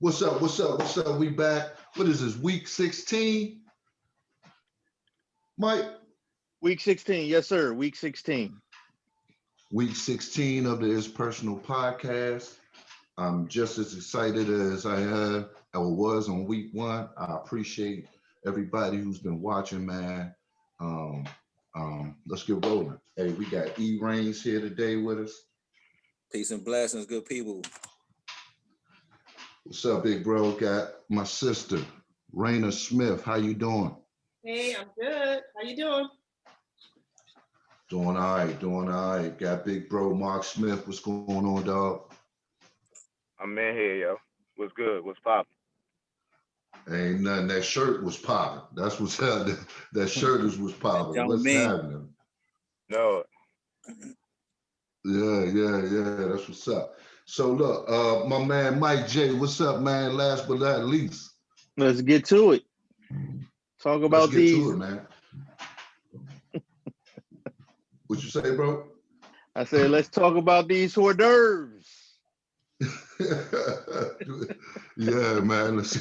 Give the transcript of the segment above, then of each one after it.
What's up? What's up? What's up? We back. What is this? Week 16? Mike? Week 16, yes, sir. Week 16. Week 16 of the Is Personal podcast. I'm just as excited as I had or was on week one. I appreciate everybody who's been watching, man. Um, let's get rolling. Hey, we got E Reigns here today with us. Peace and blessings, good people. What's up, big bro? Got my sister, Raina Smith. How you doing? Hey, I'm good. How you doing? Doing all right, doing all right. Got big bro Mark Smith. What's going on, dog? I'm in here, yo. What's good? What's poppin'? Ain't nothing. That shirt was popping. That's what's happening. That shirt was popping. Don't What's mean. happening? No, Yeah. That's what's up. So look, my man Mike J. What's up, man? Last but not least, Let's get to it. Talk let's about get these. to it, man. What you say, bro? I said, let's talk about these hors d'oeuvres. Yeah, man. Let's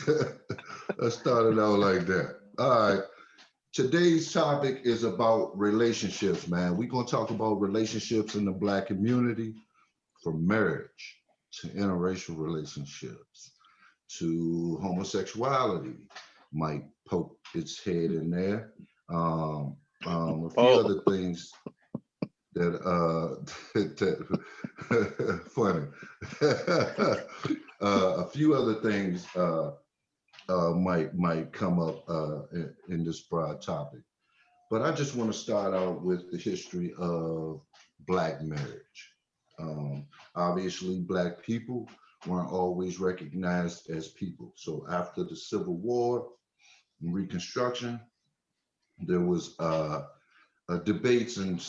start it out like that. All right. Today's topic is about relationships, man. We're gonna talk about relationships in the Black community, from marriage to interracial relationships to homosexuality. Might poke its head in there. A few other things that funny. A few other things might come up in this broad topic. But I just want to start out with the history of Black marriage. Obviously, Black people weren't always recognized as people. So after the Civil War and Reconstruction, there was debates and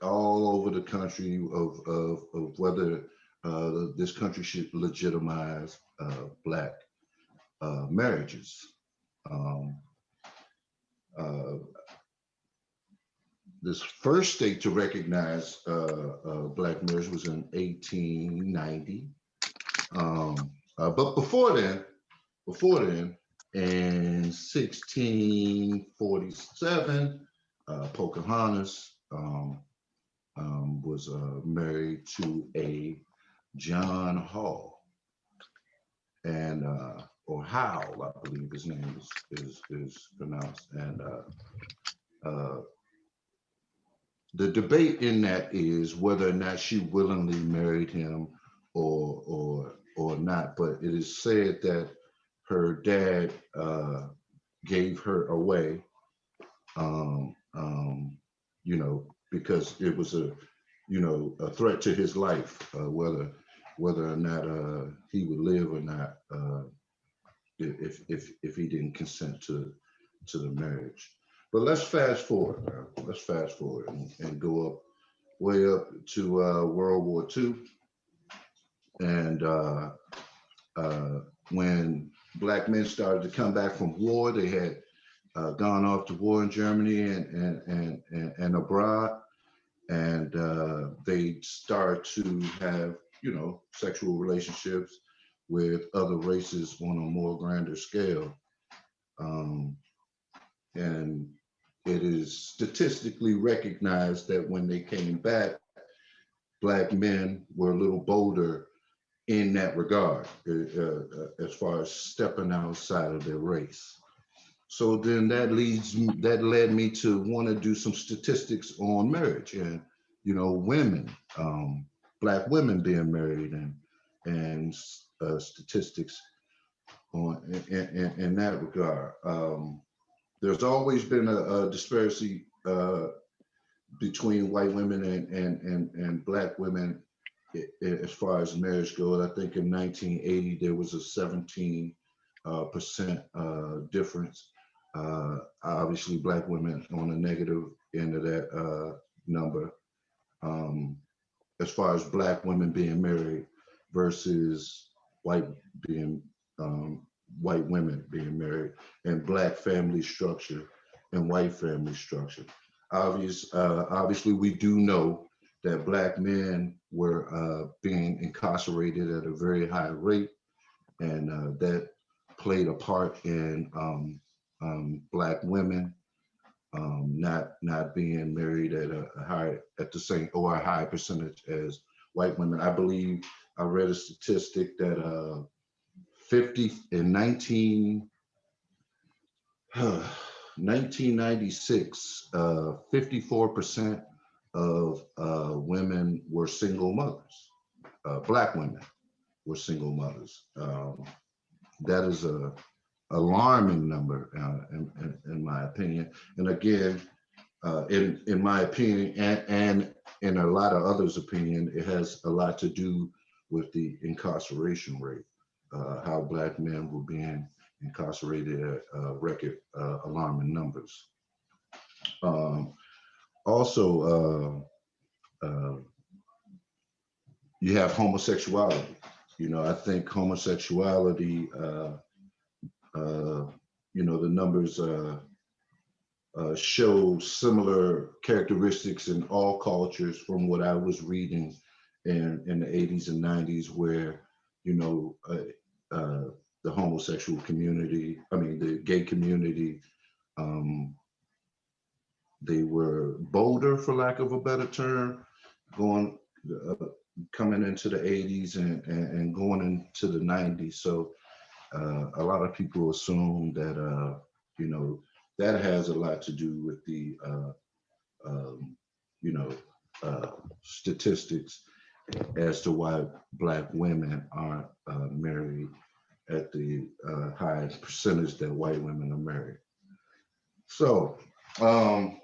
all over the country of whether this country should legitimize Black marriages. Um, uh, this first state to recognize Black marriage was in 1890. But before then, in 1647, Pocahontas was married to a John Hall, and or Howell, I believe his name is pronounced. And the debate in that is whether or not she willingly married him or not. But it is said that her dad gave her away, because it was a threat to his life, whether or not he would live or not, if he didn't consent to the marriage. But let's fast forward, man. Let's fast forward and go up way up to World War II. And when Black men started to come back from war, they had gone off to war in Germany and abroad, and they started to have sexual relationships with other races on a more grander scale. And it is statistically recognized that when they came back, Black men were a little bolder in that regard, as far as stepping outside of their race. So then that led me to want to do some statistics on marriage and women, Black women being married, and statistics on in that regard. There's always been a disparity between white women and Black women as far as marriage goes. I think in 1980 there was a 17% difference. Obviously, Black women on the negative end of that number, as far as Black women being married versus white women being married, and Black family structure and white family structure. Obviously, we do know that Black men were being incarcerated at a very high rate, and that played a part in Black women not being married at the same or a high percentage as white women. I believe I read a statistic that 1996, 54% of women were single mothers. Black women were single mothers. That is a alarming number, in my opinion. And again, in my opinion, and in a lot of others' opinion, it has a lot to do with the incarceration rate, how Black men were being incarcerated at record alarming numbers. Also, you have homosexuality. I think homosexuality, the numbers show similar characteristics in all cultures from what I was reading in the 80s and 90s, where, the homosexual community, the gay community, they were bolder, for lack of a better term, coming into the 80s and going into the 90s. So a lot of people assume that, that has a lot to do with the, statistics as to why Black women aren't married at the high percentage that white women are married. So I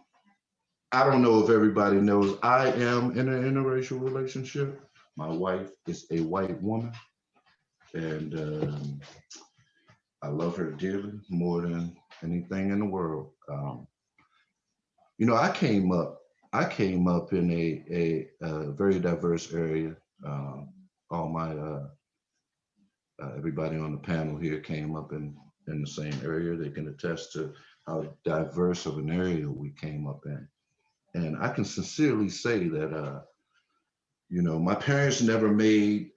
don't know if everybody knows, I am in an interracial relationship. My wife is a white woman, and I love her dearly, more than anything in the world. I came up in a very diverse area. All my everybody on the panel here came up in the same area. They can attest to how diverse of an area we came up in. And I can sincerely say that, my parents never made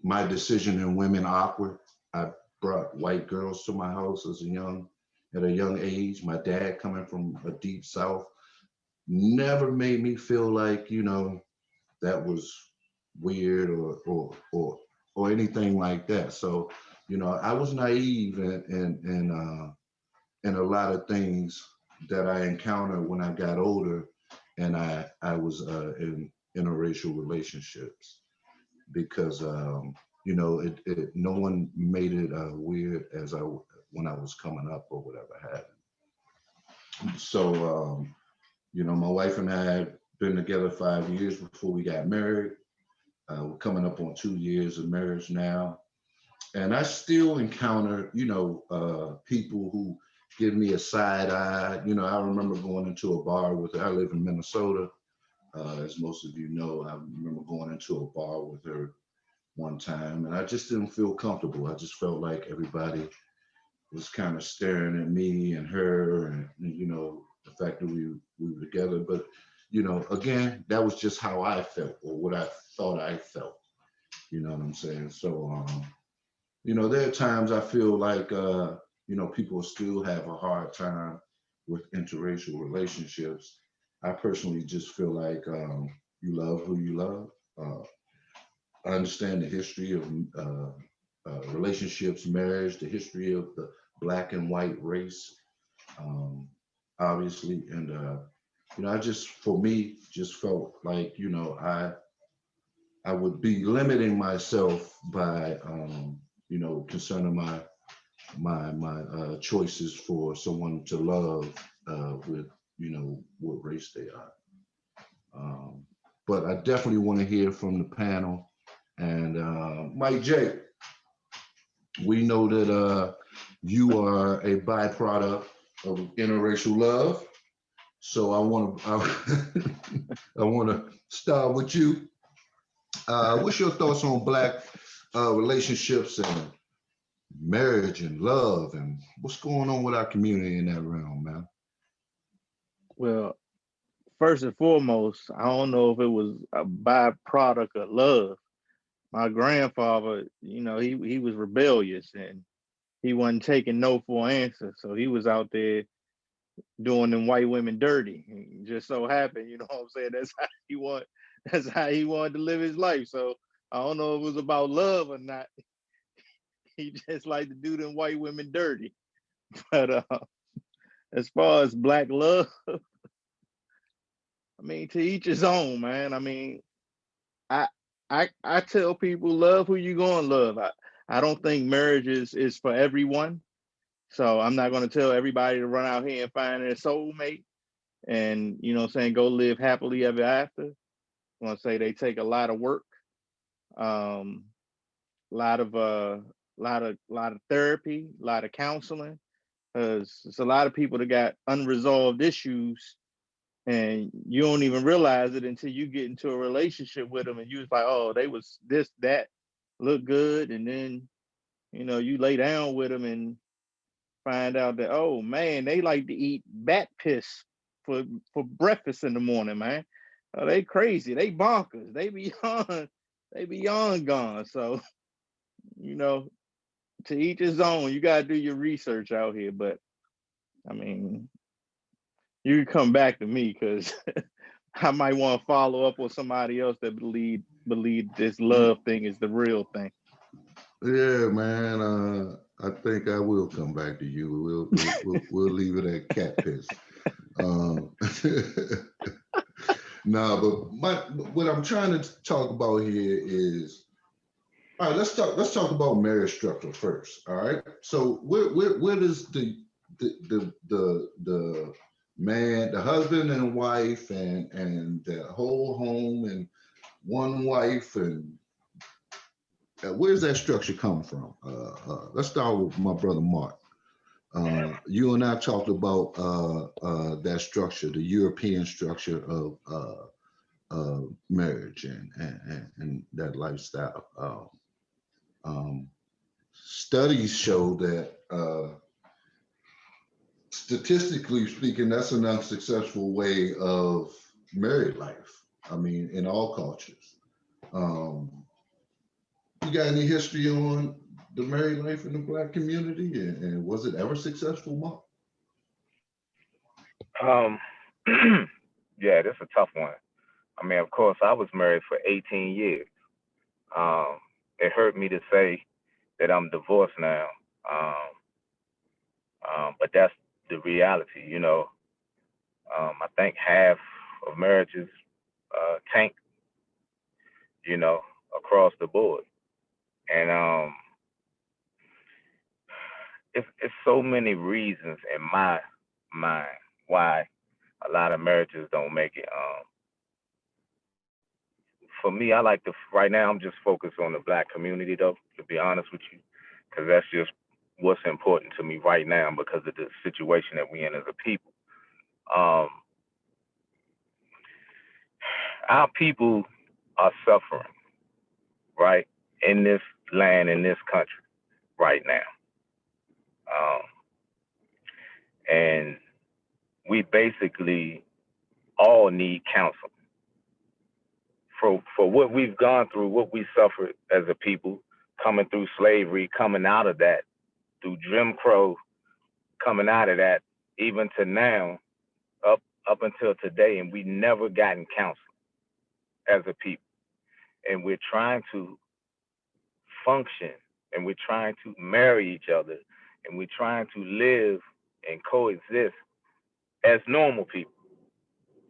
my decision in women awkward. I brought white girls to my house at a young age. My dad, coming from a deep South, never made me feel like, that was weird or anything like that. So, I was naive in a lot of things that I encountered when I got older, and I was in interracial relationships, because no one made it weird when I was coming up or whatever happened. So my wife and I had been together 5 years before we got married. We're coming up on 2 years of marriage now, and I still encounter people who give me a side eye. I remember going into a bar with her. I live in Minnesota. As most of you know, I remember going into a bar with her one time, and I just didn't feel comfortable. I just felt like everybody was kind of staring at me and her, and the fact that we were together. But again, that was just how I felt, or what I thought I felt. You know what I'm saying? So there are times I feel like people still have a hard time with interracial relationships. I personally just feel like you love who you love. I understand the history of relationships, marriage, the history of the Black and white race, obviously. And, I just, for me, just felt like, I would be limiting myself by, concerning my choices for someone to love with, what race they are. But I definitely want to hear from the panel. And Mike J, we know that you are a byproduct of interracial love. So I want to start with you. What's your thoughts on Black relationships and marriage and love, and what's going on with our community in that realm, man? Well, first and foremost, I don't know if it was a byproduct of love, my grandfather, he was rebellious and he wasn't taking no for an answer. So he was out there doing them white women dirty. And just so happened, you know what I'm saying? That's how he wanted to live his life. So I don't know if it was about love or not. He just liked to do them white women dirty. But as far as black love, I mean, to each his own, man. I mean, I I tell people love who you gonna love. I don't think marriage is for everyone. So I'm not gonna tell everybody to run out here and find their soulmate and go live happily ever after. I'm gonna say they take a lot of work, um, lot of therapy, a lot of counseling, because it's a lot of people that got unresolved issues and you don't even realize it until you get into a relationship with them and you was like, oh, they was this, that, look good, and then you lay down with them and find out that, oh man, they like to eat bat piss for breakfast in the morning, man. Oh, they crazy, they bonkers, they beyond gone. So you know to each his own. You got to do your research out here, but I mean, you can come back to me because I might want to follow up with somebody else that believe this love thing is the real thing. Yeah, man. I think I will come back to you. We'll leave it at cat piss. No, but what I'm trying to talk about here is, all right. Let's talk about marriage structure first. All right. So where does the man, the husband and wife, and the whole home and one wife, and where's that structure come from? Let's start with my brother Mark. You and I talked about that structure, the European structure of marriage and that lifestyle. Studies show that statistically speaking, that's an unsuccessful way of married life. I mean, in all cultures. You got any history on the married life in the Black community, and was it ever successful, Mark? Yeah, that's a tough one. I mean, of course, I was married for 18 years. It hurt me to say that I'm divorced now, but that's the reality. I think half of marriages tank, across the board, and it's so many reasons in my mind why a lot of marriages don't make it. For me, I like to right now. I'm just focused on the Black community, though. To be honest with you, because that's just what's important to me right now because of the situation that we're in as a people. Our people are suffering, right, in this land, in this country, right now, and we basically all need counsel for what we've gone through, what we suffered as a people, coming through slavery, coming out of that, through Jim Crow, coming out of that, even to now, up until today, and we never gotten counsel as a people. And we're trying to function, and we're trying to marry each other, and we're trying to live and coexist as normal people.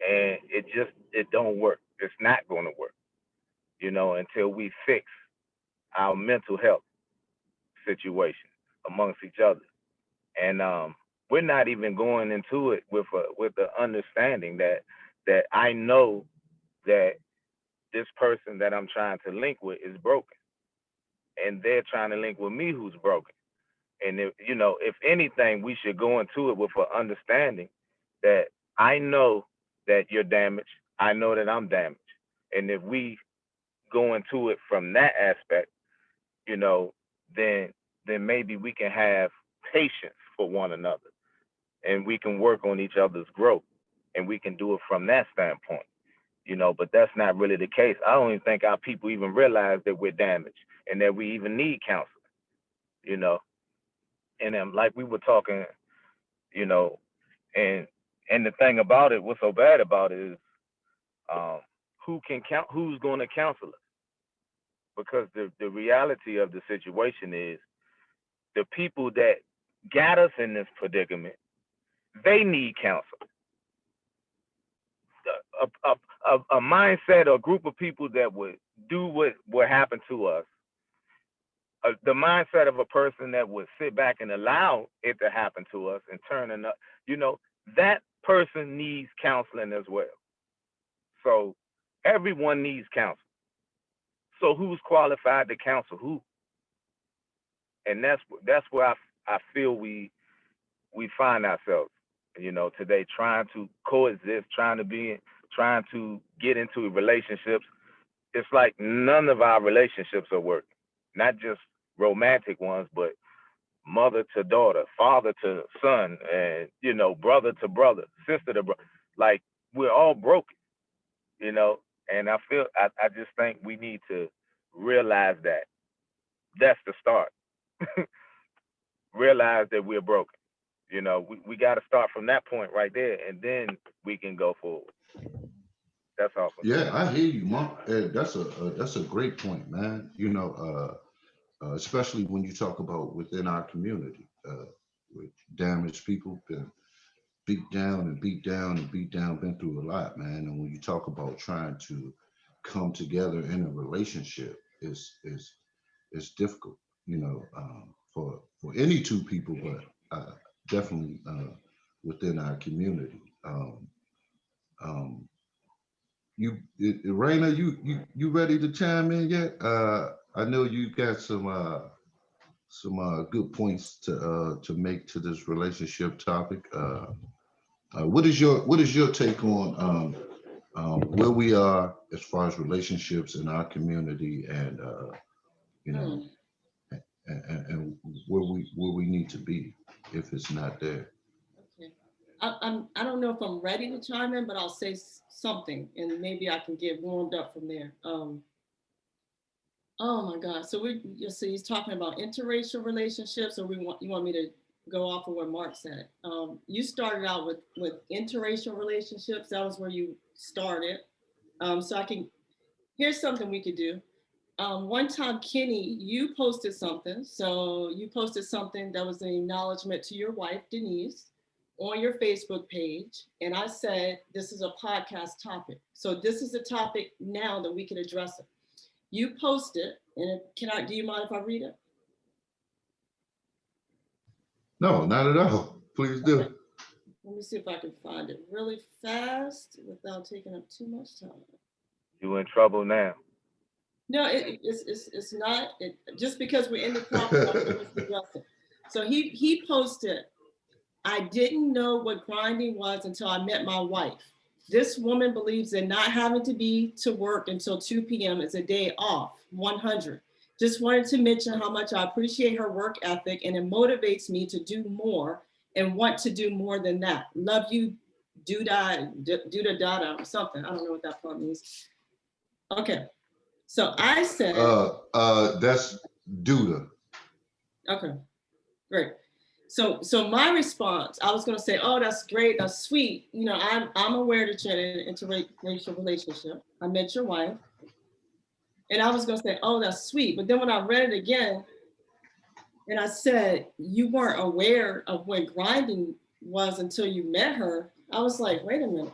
And it don't work. It's not going to work, until we fix our mental health situation amongst each other. And we're not even going into it with the understanding that I know that this person that I'm trying to link with is broken, and they're trying to link with me who's broken. And if anything, we should go into it with an understanding that I know that you're damaged. I know that I'm damaged. And if we go into it from that aspect, then maybe we can have patience for one another, and we can work on each other's growth, and we can do it from that standpoint. but that's not really the case. I don't even think our people even realize that we're damaged and that we even need counseling, you know. And like we were talking, and the thing about it, what's so bad about it is who's going to counsel us? Because the reality of the situation is the people that got us in this predicament, they need counsel. A mindset or group of people that would do what happened to us, the mindset of a person that would sit back and allow it to happen to us and turning up, that person needs counseling as well. So everyone needs counsel. So who's qualified to counsel who? And that's where I feel we find ourselves, today, trying to coexist, trying to get into relationships. It's like none of our relationships are working, not just romantic ones, but mother to daughter, father to son, and brother to brother, sister to brother. Like we're all broken, and I just think we need to realize that that's the start. Realize that we're broken. We got to start from that point right there, and then we can go forward. That's all. Yeah, I hear you, Mark. That's a great point, man. Especially when you talk about within our community, with damaged people, been beat down and beat down and beat down, been through a lot, man. And when you talk about trying to come together in a relationship, it's difficult, for any two people, but definitely within our community. Raina, you ready to chime in yet? I know you got some good points to make to this relationship topic. What is your take on where we are as far as relationships in our community, and and where we need to be if it's not there? Okay. I don't know if I'm ready to chime in, but I'll say something and maybe I can get warmed up from there. Oh my God. So he's talking about interracial relationships, or you want me to go off of what Mark said? You started out with interracial relationships. That was where you started. Here's something we could do. One time, Kenny, you posted something. So you posted something that was an acknowledgement to your wife, Denise, on your Facebook page. And I said, this is a podcast topic. So this is a topic now that we can address it. You posted, and do you mind if I read it? No, not at all. Please do. Okay. Let me see if I can find it really fast without taking up too much time. You in trouble now. No, it's not. Just because we're in the topic, so he posted, I didn't know what grinding was until I met my wife. This woman believes that not having to be to work until 2 p.m. is a day off, 100. Just wanted to mention how much I appreciate her work ethic, and it motivates me to do more and want to do more than that. Love you, Duda Dada, or something. I don't know what that part means. Okay. So I said, that's Duda. Okay, great. So my response, I was going to say, oh, that's great, that's sweet. I'm aware that you're in an interracial relationship. I met your wife, and I was going to say, oh, that's sweet. But then when I read it again, and I said, you weren't aware of what grinding was until you met her, I was like, wait a minute.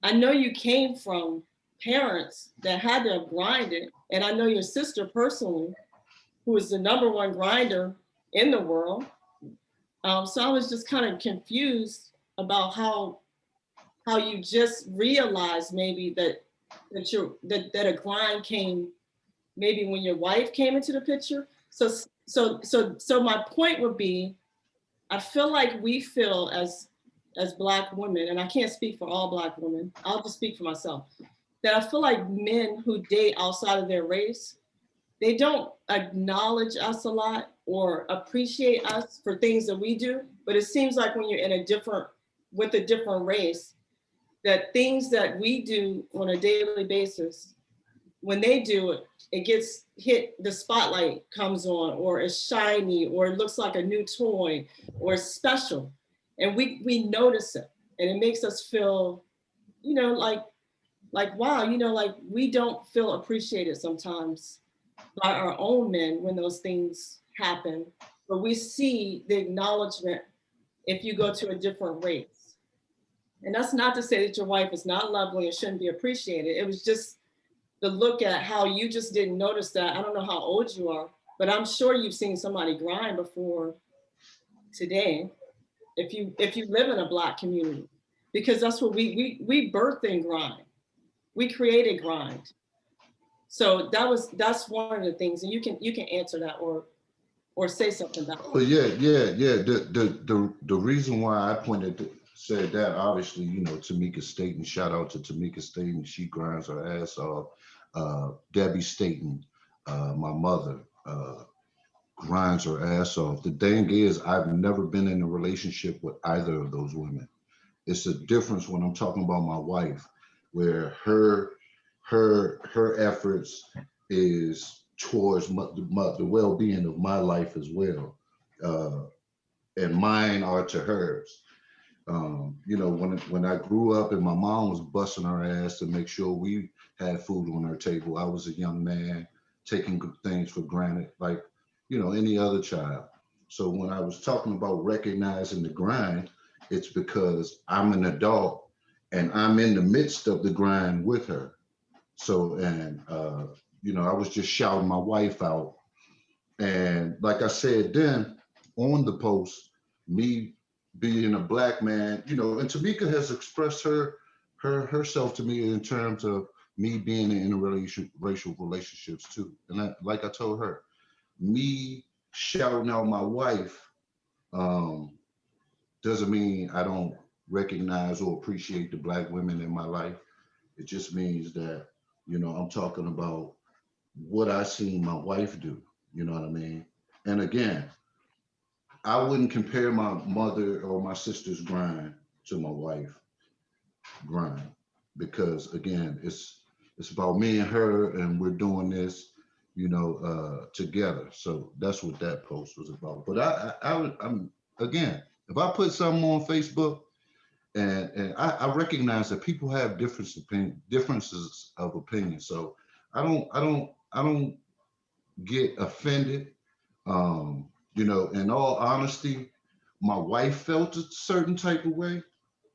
I know you came from parents that had to have grinded, and I know your sister personally, who is the #1 grinder in the world. So I was just kind of confused about how you just realized maybe that a grind came maybe when your wife came into the picture. So my point would be, I feel like we feel as Black women, and I can't speak for all Black women, I'll just speak for myself, that I feel like men who date outside of their race, they don't acknowledge us a lot or appreciate us for things that we do. But it seems like when you're with a different race, that things that we do on a daily basis, when they do it, it gets hit, the spotlight comes on, or it's shiny, or it looks like a new toy, or it's special. And we notice it. And it makes us feel, you know, like, wow, you know, like we don't feel appreciated sometimes by our own men when those things happen. But we see the acknowledgement if you go to a different race. And that's not to say that your wife is not lovely and shouldn't be appreciated. It was just the look at how you just didn't notice that. I don't know how old you are, but I'm sure you've seen somebody grind before today. If you live in a Black community, because that's what we birth and grind. We created grind. So that's one of the things, and you can answer that or say something about But it. yeah. The reason why I said that, obviously, you know, Tamika Staten, shout out to Tamika Staten, she grinds her ass off. Debbie Staten, my mother, grinds her ass off. The thing is, I've never been in a relationship with either of those women. It's a difference when I'm talking about my wife, where her efforts is towards the well-being of my life as well, and mine are to hers. You know, when I grew up and my mom was busting her ass to make sure we had food on our table, I was a young man taking good things for granted, like, you know, any other child. So when I was talking about recognizing the grind, it's because I'm an adult and I'm in the midst of the grind with her. So, and, you know, I was just shouting my wife out. And like I said then on the post, me being a Black man, you know, and Tamika has expressed herself to me in terms of me being in racial relationships too. And like I told her, me shouting out my wife um, doesn't mean I don't recognize or appreciate the Black women in my life. It just means that, you know, I'm talking about what I seen my wife do. You know what I mean? And again, I wouldn't compare my mother or my sister's grind to my wife grind, because again, it's about me and her, and we're doing this, you know, together. So that's what that post was about. But I'm again, if I put something on Facebook, and I recognize that people have differences of opinion. So I don't get offended. You know, in all honesty, my wife felt a certain type of way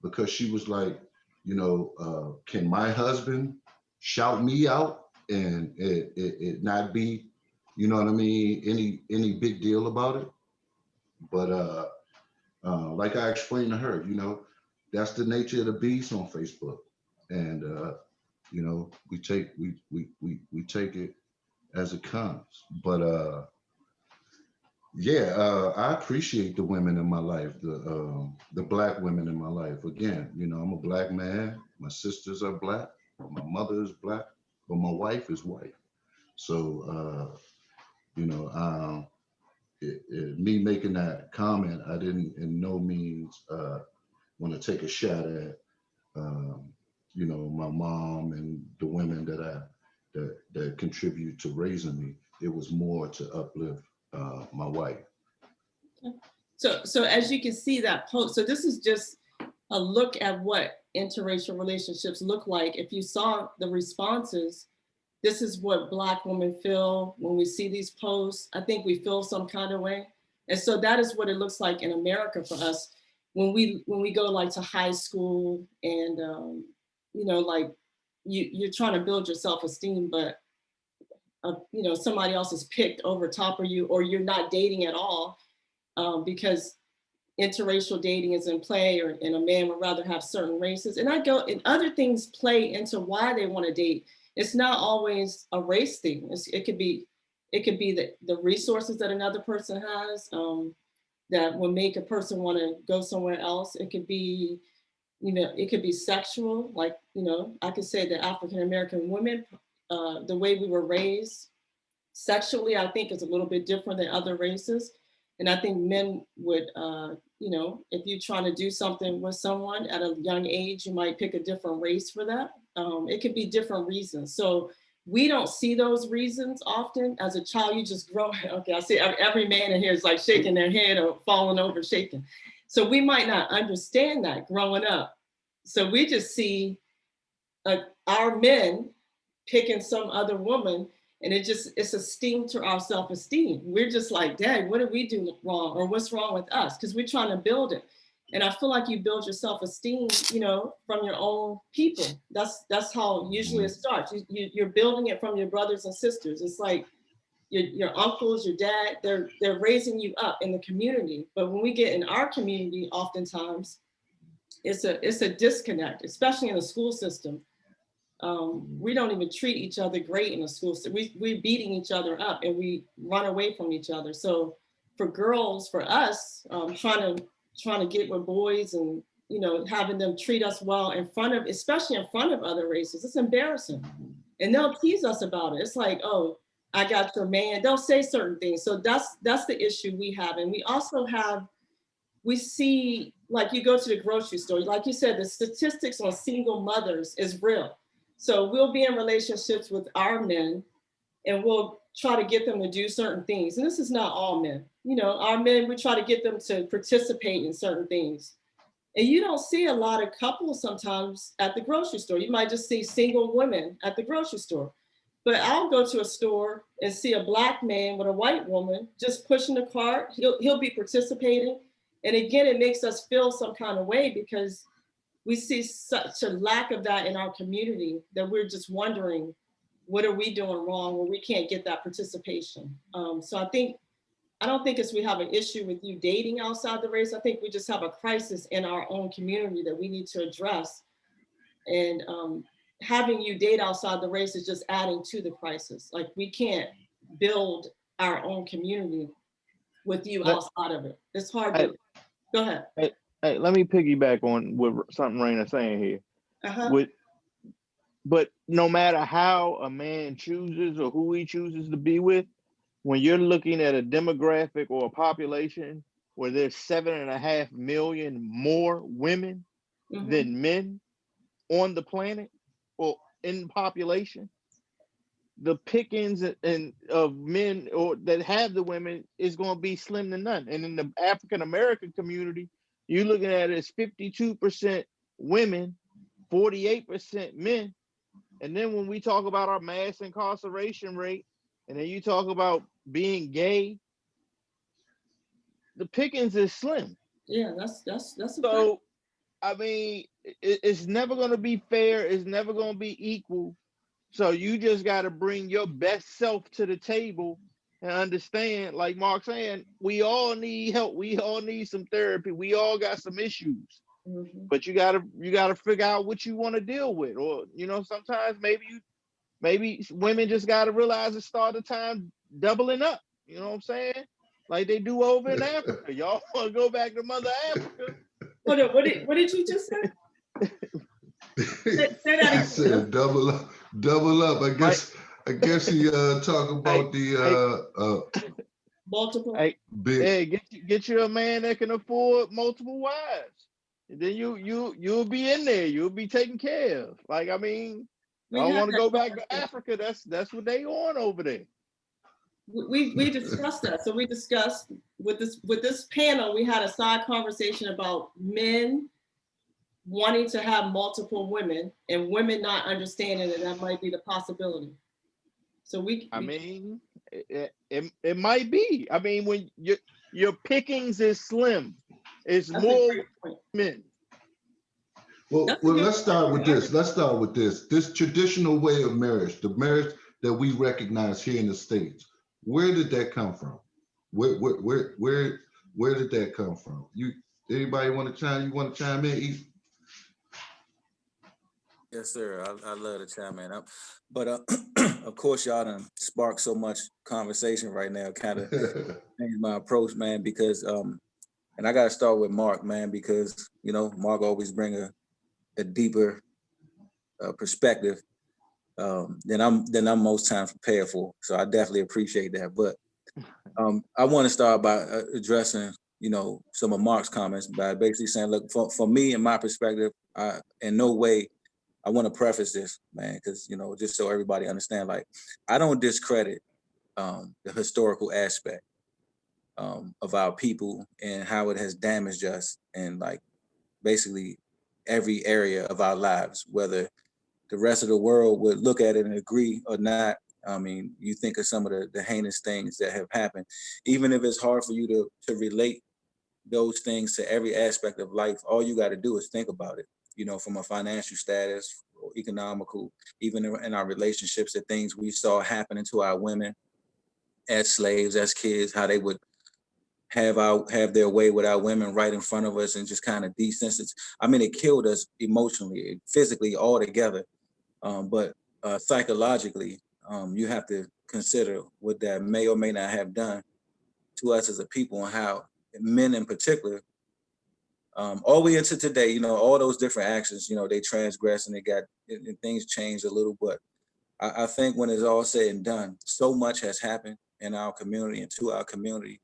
because she was like, you know, can my husband shout me out and it not be, you know what I mean, any big deal about it? But like I explained to her, you know, that's the nature of the beast on Facebook, and you know, we take it as it comes. But yeah, I appreciate the women in my life, the Black women in my life. Again, you know, I'm a Black man. My sisters are Black. My mother is Black, but my wife is white. So, you know, me making that comment, I didn't in no means want to take a shot at, um, you know, my mom and the women that contribute to raising me. It was more to uplift my wife. So as you can see that post, so this is just a look at what interracial relationships look like. If you saw the responses, this is what Black women feel when we see these posts. I think we feel some kind of way. And so that is what it looks like in America for us when we go like to high school and you know, like you're trying to build your self-esteem, but you know, somebody else is picked over top of you, or you're not dating at all because interracial dating is in play, or and a man would rather have certain races. And I go, and other things play into why they want to date. It's not always a race thing. It could be the resources that another person has that will make a person want to go somewhere else. It could be, you know, it could be sexual. Like, you know, I could say that African American women, the way we were raised sexually, I think is a little bit different than other races. And I think men would, you know, if you're trying to do something with someone at a young age, you might pick a different race for that. It could be different reasons. So we don't see those reasons often. As a child, you just grow. Okay, I see every man in here is like shaking their head or falling over, shaking. So we might not understand that growing up. So we just see our men picking some other woman, and it's a sting to our self-esteem. We're just like, Dad, what did we do wrong, or what's wrong with us? Because we're trying to build it. And I feel like you build your self-esteem, you know, from your own people. That's how usually it starts. You're building it from your brothers and sisters. It's like your uncles, your dad, they're raising you up in the community. But when we get in our community, oftentimes it's a disconnect, especially in the school system. We don't even treat each other great in the school system. We're beating each other up and we run away from each other. So for girls, for us, trying to get with boys and, you know, having them treat us well especially in front of other races, it's embarrassing. And they'll tease us about it. It's like, oh, I got your man. They'll say certain things. So that's the issue we have. And we also we see, like you go to the grocery store, like you said, the statistics on single mothers is real. So we'll be in relationships with our men and we'll try to get them to do certain things. And this is not all men. You know, our men, we try to get them to participate in certain things. And you don't see a lot of couples sometimes at the grocery store. You might just see single women at the grocery store. But I'll go to a store and see a Black man with a white woman just pushing the cart. He'll be participating. And again, it makes us feel some kind of way because we see such a lack of that in our community that we're just wondering, what are we doing wrong when we can't get that participation? So I don't think we have an issue with you dating outside the race. I think we just have a crisis in our own community that we need to address. And having you date outside the race is just adding to the crisis. Like we can't build our own community with you outside of it. It's hard to, go ahead. Hey, let me piggyback on what something Raina's saying here. But no matter how a man chooses or who he chooses to be with, when you're looking at a demographic or a population where there's 7.5 million more women than men on the planet or in population, the pickings of men or that have the women is going to be slim to none. And in the African American community, you're looking at it as 52% women, 48% men. And then when we talk about our mass incarceration rate, and then you talk about being gay, the pickings is slim. Yeah, that's a so fact. I mean, it's never going to be fair. It's never going to be equal. So you just got to bring your best self to the table and understand, like Mark saying, we all need help. We all need some therapy. We all got some issues. But you gotta figure out what you want to deal with. Or, you know, sometimes maybe women just gotta realize it start the time doubling up. You know what I'm saying? Like they do over in Africa. Y'all want to go back to Mother Africa? What did you just say? Say that again. Said double up. I guess he talk about multiple. Big. Get you a man that can afford multiple wives. And then you'll be in there. You'll be taken care of. Like, I mean, I want to go back to Africa. That's what they on over there. We discussed that. So we discussed with this panel, we had a side conversation about men wanting to have multiple women and women not understanding that might be the possibility. So mean, it might be. I mean, when your pickings is slim, it's more men. Well, let's start with this. This traditional way of marriage, the marriage that we recognize here in the States. Where did that come from? Where did that come from? Anybody want to chime in? Yes, sir. I love to chime in. But of course, y'all done sparked so much conversation right now, kind of changed my approach, man, because and I got to start with Mark, man, because, you know, Mark always bring a deeper perspective than I'm most times prepared for. So I definitely appreciate that. But I want to start by addressing, you know, some of Mark's comments by basically saying, look, for me, in my perspective, in no way, I want to preface this, man, because, you know, just so everybody understand, like, I don't discredit the historical aspect of our people and how it has damaged us and like basically every area of our lives, whether the rest of the world would look at it and agree or not. I mean, you think of some of the heinous things that have happened, even if it's hard for you to relate those things to every aspect of life, all you got to do is think about it, you know, from a financial status or economical, even in our relationships, the things we saw happening to our women as slaves, as kids, how they would have their way with our women right in front of us and just kind of desensitize. I mean, it killed us emotionally, physically, all together. But psychologically, you have to consider what that may or may not have done to us as a people and how men in particular, all the way into today, you know, all those different actions, you know, they transgress and and things changed a little. But I think when it's all said and done, so much has happened in our community and to our community,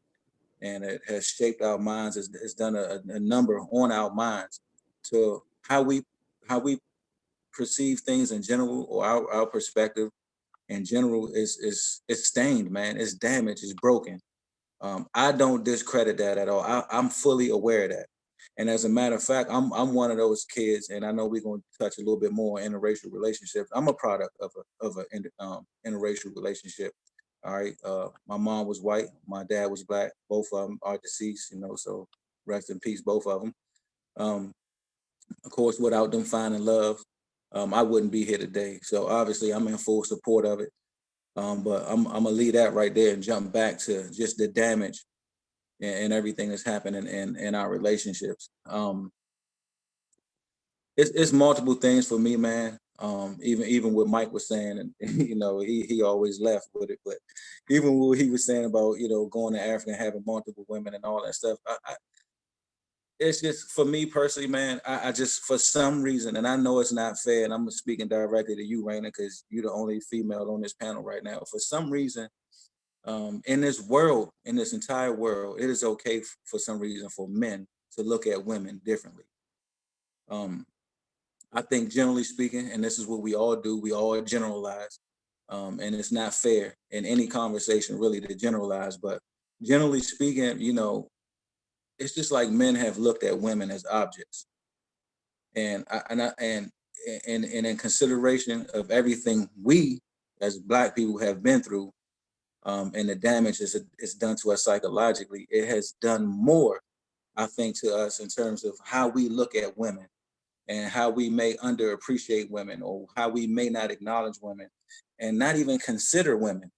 and it has shaped our minds. It's done a number on our minds to how we perceive things in general, or our perspective in general is stained, man. It's damaged, it's broken. I don't discredit that at all. I'm fully aware of that. And as a matter of fact, I'm one of those kids, and I know we're going to touch a little bit more on interracial relationships. I'm a product of a interracial relationship. All right. My mom was white, my dad was black. Both of them are deceased, you know, so rest in peace, both of them. Of course, without them finding love, I wouldn't be here today. So obviously, I'm in full support of it. But I'm gonna leave that right there and jump back to just the damage and everything that's happening in our relationships. It's multiple things for me, man. Even what Mike was saying, and you know, he always left with it. But even what he was saying about, you know, going to Africa and having multiple women and all that stuff, it's just for me personally, man. I just for some reason, and I know it's not fair, and I'm speaking directly to you, Raina, because you're the only female on this panel right now. For some reason, in this world, in this entire world, it is okay for some reason for men to look at women differently. I think generally speaking, and this is what we all do, we all generalize, and it's not fair in any conversation really to generalize, but generally speaking, you know, it's just like men have looked at women as objects. And and in consideration of everything we as Black people have been through, and the damage it's done to us psychologically, it has done more, I think, to us in terms of how we look at women and how we may underappreciate women, or how we may not acknowledge women and not even consider women.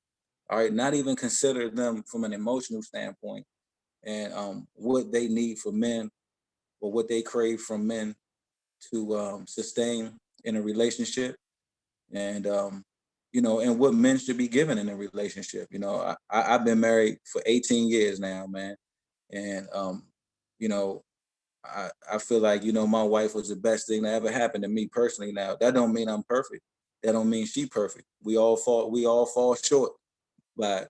All right, not even consider them from an emotional standpoint, and what they need from men, or what they crave from men to sustain in a relationship, and you know, and what men should be given in a relationship. You know, I've been married for 18 years now, man, and you know, I feel like, you know, my wife was the best thing that ever happened to me personally. Now that don't mean I'm perfect. That don't mean she perfect. We all fall short by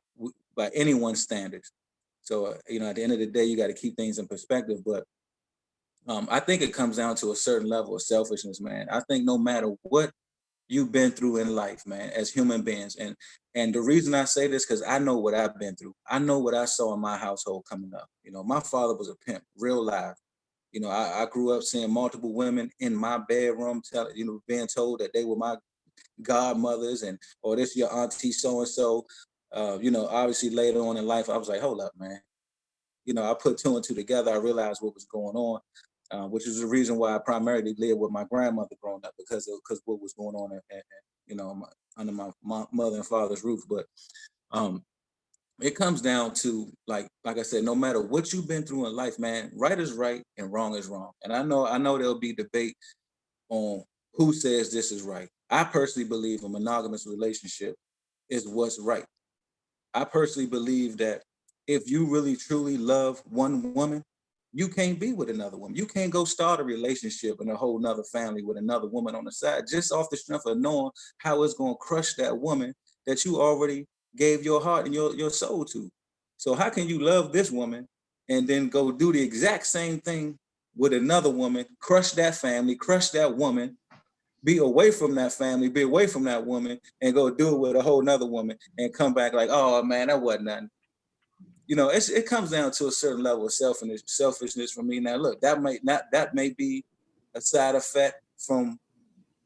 by anyone's standards. So you know, at the end of the day, you got to keep things in perspective. But I think it comes down to a certain level of selfishness, man. I think no matter what you've been through in life, man, as human beings, and the reason I say this, because I know what I've been through. I know what I saw in my household coming up. You know, my father was a pimp, real live. You know, I grew up seeing multiple women in my bedroom, being told that they were my godmothers, and or this your auntie so and so. You know, obviously later on in life, I was like, hold up, man. You know, I put two and two together. I realized what was going on, which is the reason why I primarily lived with my grandmother growing up, because what was going on, you know, under my mother and father's roof. But um, it comes down to like I said, no matter what you've been through in life, man, right is right and wrong is wrong. And I know there'll be debate on who says this is right. I personally believe a monogamous relationship is what's right. I personally believe that if you really truly love one woman, you can't be with another woman. You can't go start a relationship and a whole nother family with another woman on the side, just off the strength of knowing how it's going to crush that woman that you already gave your heart and your soul to. So how can you love this woman and then go do the exact same thing with another woman, crush that family, crush that woman, be away from that family, be away from that woman, and go do it with a whole nother woman and come back like, oh man, that wasn't nothing. You know, it comes down to a certain level of selfishness for me. Now, look, that may be a side effect from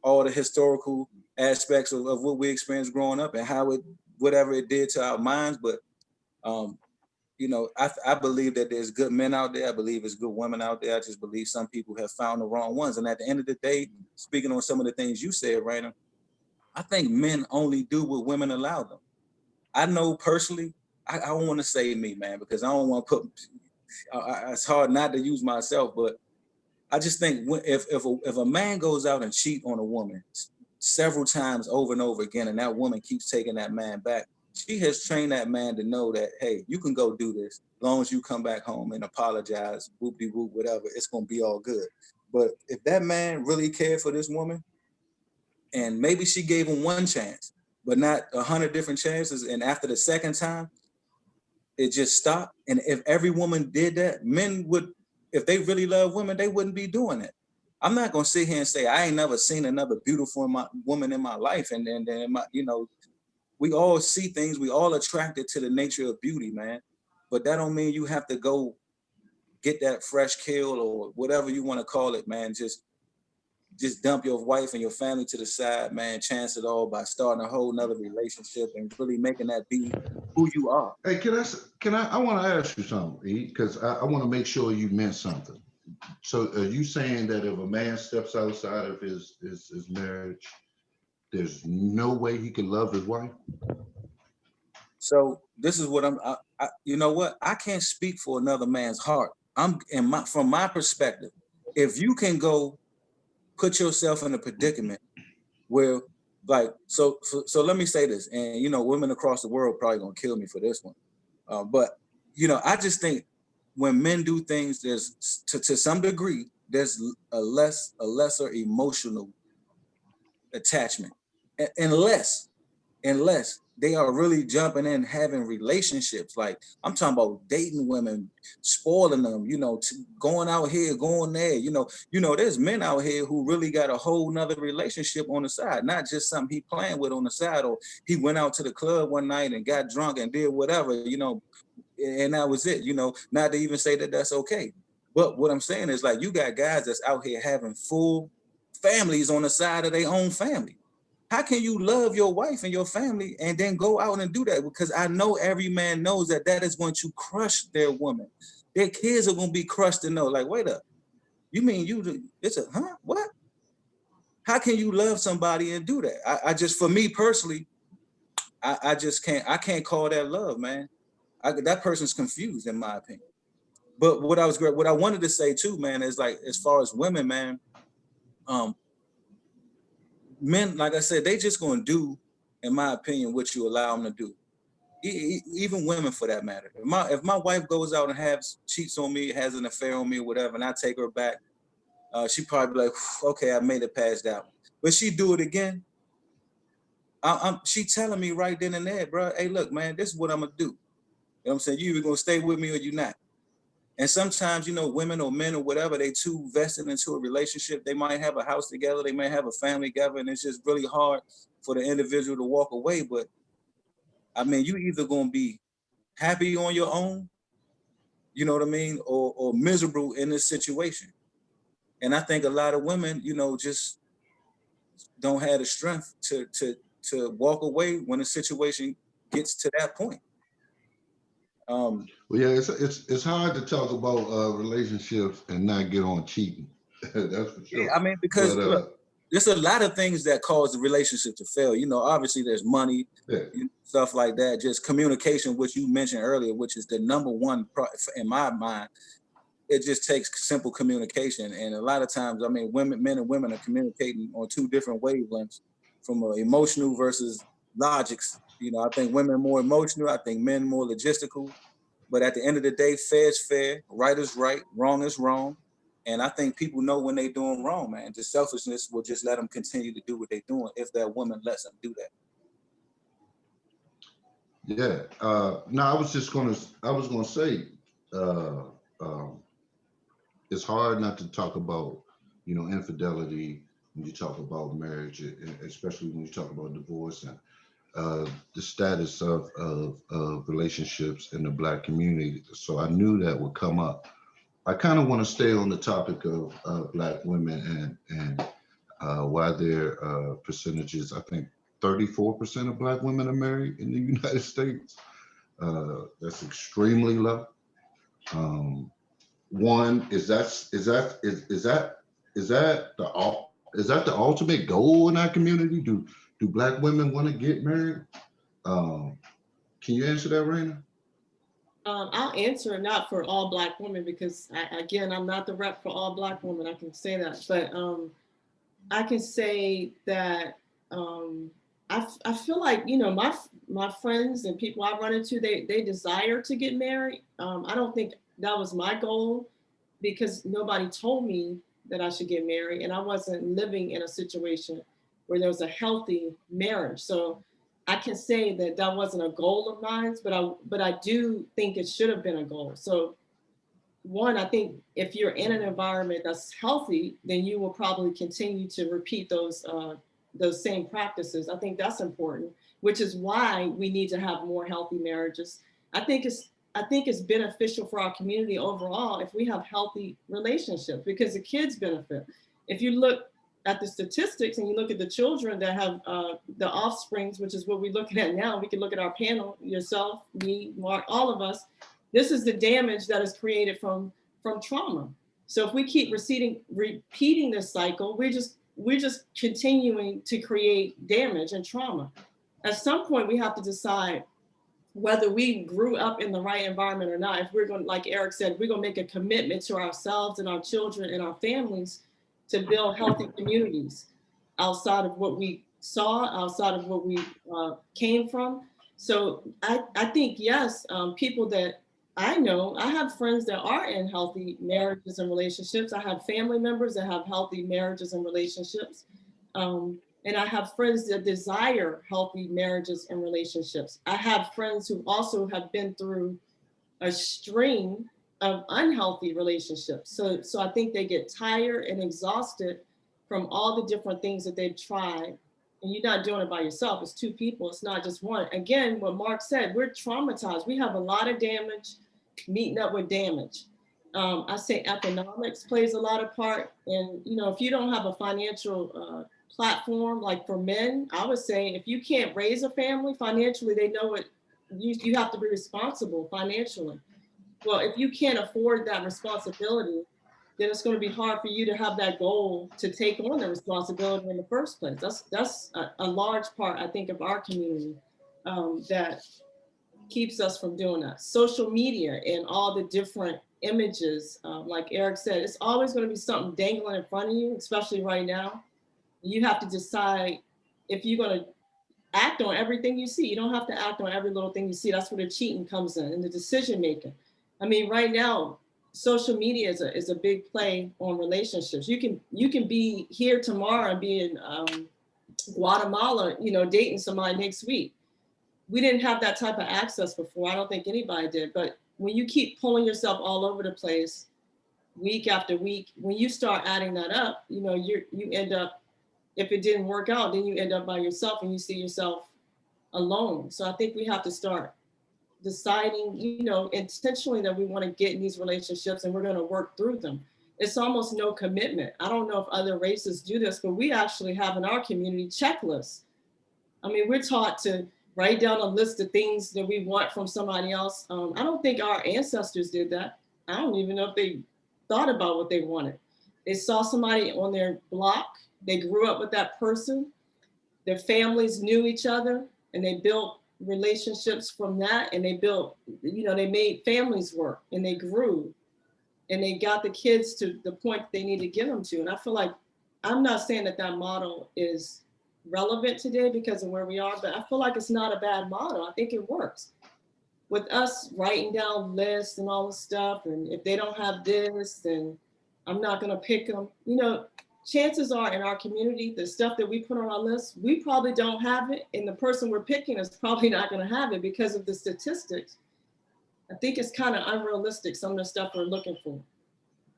all the historical aspects of what we experienced growing up and how whatever it did to our minds. But you know, I believe that there's good men out there. I believe there's good women out there. I just believe some people have found the wrong ones. And at the end of the day, speaking on some of the things you said, Raina, I think men only do what women allow them. I know personally, I don't want to say me, man, because I don't want to put, it's hard not to use myself, but I just think if a man goes out and cheat on a woman several times over and over again, and that woman keeps taking that man back, she has trained that man to know that, hey, you can go do this as long as you come back home and apologize, whoop-de-whoop, whatever, it's going to be all good. But if that man really cared for this woman, and maybe she gave him one chance, but not 100 different chances, and after the second time, it just stopped. And if every woman did that, men would, if they really love women, they wouldn't be doing it. I'm not going to sit here and say, I ain't never seen another beautiful woman in my life. And then you know, we all see things, we all attracted to the nature of beauty, man. But that don't mean you have to go get that fresh kill or whatever you want to call it, man. Just dump your wife and your family to the side, man. Chance it all by starting a whole nother relationship and really making that be who you are. Hey, I want to ask you something, E, because I want to make sure you meant something. So are you saying that if a man steps outside of his marriage, there's no way he can love his wife? So this is what you know what? I can't speak for another man's heart. From my perspective, if you can go put yourself in a predicament where, like, so let me say this, and you know, women across the world probably gonna kill me for this one, but you know, I just think when men do things, there's to some degree, there's a lesser emotional attachment, unless they are really jumping in, having relationships. Like I'm talking about dating women, spoiling them, you know, going out here, going there, you know, there's men out here who really got a whole nother relationship on the side, not just something he playing with on the side, or he went out to the club one night and got drunk and did whatever, you know, and that was it, you know, not to even say that that's okay. But what I'm saying is, like, you got guys that's out here having full families on the side of their own family. How can you love your wife and your family and then go out and do that? Because I know every man knows that is going to crush their woman. Their kids are going to be crushed to know, like, wait up, you mean what? How can you love somebody and do that? I just, for me personally, I just can't, I can't call that love, man. That person's confused, in my opinion. But what I wanted to say too, man, is like, as far as women, man, men, like I said, they just gonna do, in my opinion, what you allow them to do. Even women, for that matter. If my wife goes out and cheats on me, has an affair on me, or whatever, and I take her back, she probably be like, okay, I made it past that one. But she do it again, she telling me right then and there, bro, hey, look, man, this is what I'm gonna do. You know what I'm saying? You either gonna stay with me or you not. And sometimes, you know, women or men or whatever, they too vested into a relationship. They might have a house together, they may have a family together, and it's just really hard for the individual to walk away. But I mean, you either gonna be happy on your own, you know what I mean, or miserable in this situation. And I think a lot of women, you know, just don't have the strength to walk away when a situation gets to that point. Well, yeah, it's hard to talk about relationships and not get on cheating. That's for sure. Yeah, I mean, because look, there's a lot of things that cause the relationship to fail. You know, obviously there's money, stuff like that. Just communication, which you mentioned earlier, which is the number one in my mind. It just takes simple communication, and a lot of times, I mean, men and women are communicating on two different wavelengths, from emotional versus logics. You know, I think women are more emotional. I think men more logistical. But at the end of the day, fair is fair, right is right, wrong is wrong. And I think people know when they're doing wrong, man. Just selfishness will just let them continue to do what they're doing if that woman lets them do that. Yeah. No, I was gonna say, uh, um, it's hard not to talk about, infidelity when you talk about marriage, especially when you talk about divorce and the status of relationships in the Black community. So I knew that would come up. I kind of want to stay on the topic of Black women and why their percentages. I think 34% of Black women are married in the United States. That's extremely low. Um, One is that the ultimate goal in our community? Do Black women want to get married? Um, can you answer that, Raina? I'll answer not for all Black women because again, I'm not the rep for all Black women. I can say that, but I can say that I feel like my friends and people I run into they desire to get married. I don't think that was my goal because nobody told me that I should get married, and I wasn't living in a situation where there was a healthy marriage. So I can say that that wasn't a goal of mine, but I do think it should have been a goal. So one, I think if you're in an environment that's healthy, then you will probably continue to repeat those same practices. I think that's important, which is why we need to have more healthy marriages. I think it's beneficial for our community overall if we have healthy relationships because the kids benefit. If you look at the statistics and you look at the children that have the offsprings, which is what we're looking at now, we can look at our panel, yourself, me, Mark, all of us. This is the damage that is created from trauma. So if we keep repeating this cycle, we're just continuing to create damage and trauma. At some point, we have to decide whether we grew up in the right environment or not. If we're going, like Eric said, we're going to make a commitment to ourselves and our children and our families to build healthy communities outside of what we saw, outside of what we came from. So I think, yes, people that I know, I have friends that are in healthy marriages and relationships. I have family members that have healthy marriages and relationships. And I have friends that desire healthy marriages and relationships. I have friends who also have been through a string of unhealthy relationships. So I think they get tired and exhausted from all the different things that they've tried. And you're not doing it by yourself. It's two people. It's not just one. Again, what Mark said, we're traumatized. We have a lot of damage meeting up with damage. I say economics plays a lot of part. And if you don't have a financial platform, like for men, I would say if you can't raise a family financially, they know it. You have to be responsible financially. Well, if you can't afford that responsibility, then it's going to be hard for you to have that goal to take on the responsibility in the first place. That's a large part, I think, of our community that keeps us from doing that. Social media and all the different images, like Eric said, it's always going to be something dangling in front of you, especially right now. You have to decide if you're going to act on everything you see. You don't have to act on every little thing you see. That's where the cheating comes in and the decision making. I mean, right now, social media is a big play on relationships. You can be here tomorrow and be in Guatemala, dating somebody next week. We didn't have that type of access before. I don't think anybody did. But when you keep pulling yourself all over the place, week after week, when you start adding that up, you end up, if it didn't work out, then you end up by yourself and you see yourself alone. So I think we have to start deciding, intentionally that we want to get in these relationships and we're going to work through them. It's almost no commitment. I don't know if other races do this, but we actually have in our community checklists. I mean, we're taught to write down a list of things that we want from somebody else. I don't think our ancestors did that. I don't even know if they thought about what they wanted. They saw somebody on their block. They grew up with that person. Their families knew each other and they built relationships from that. And they built, they made families work and they grew and they got the kids to the point they need to get them to. And I feel like, I'm not saying that model is relevant today because of where we are, but I feel like it's not a bad model. I think it works. With us writing down lists and all this stuff, and if they don't have this, then I'm not going to pick them. chances are in our community, the stuff that we put on our list, we probably don't have it. And the person we're picking is probably not going to have it because of the statistics. I think it's kind of unrealistic, some of the stuff we're looking for.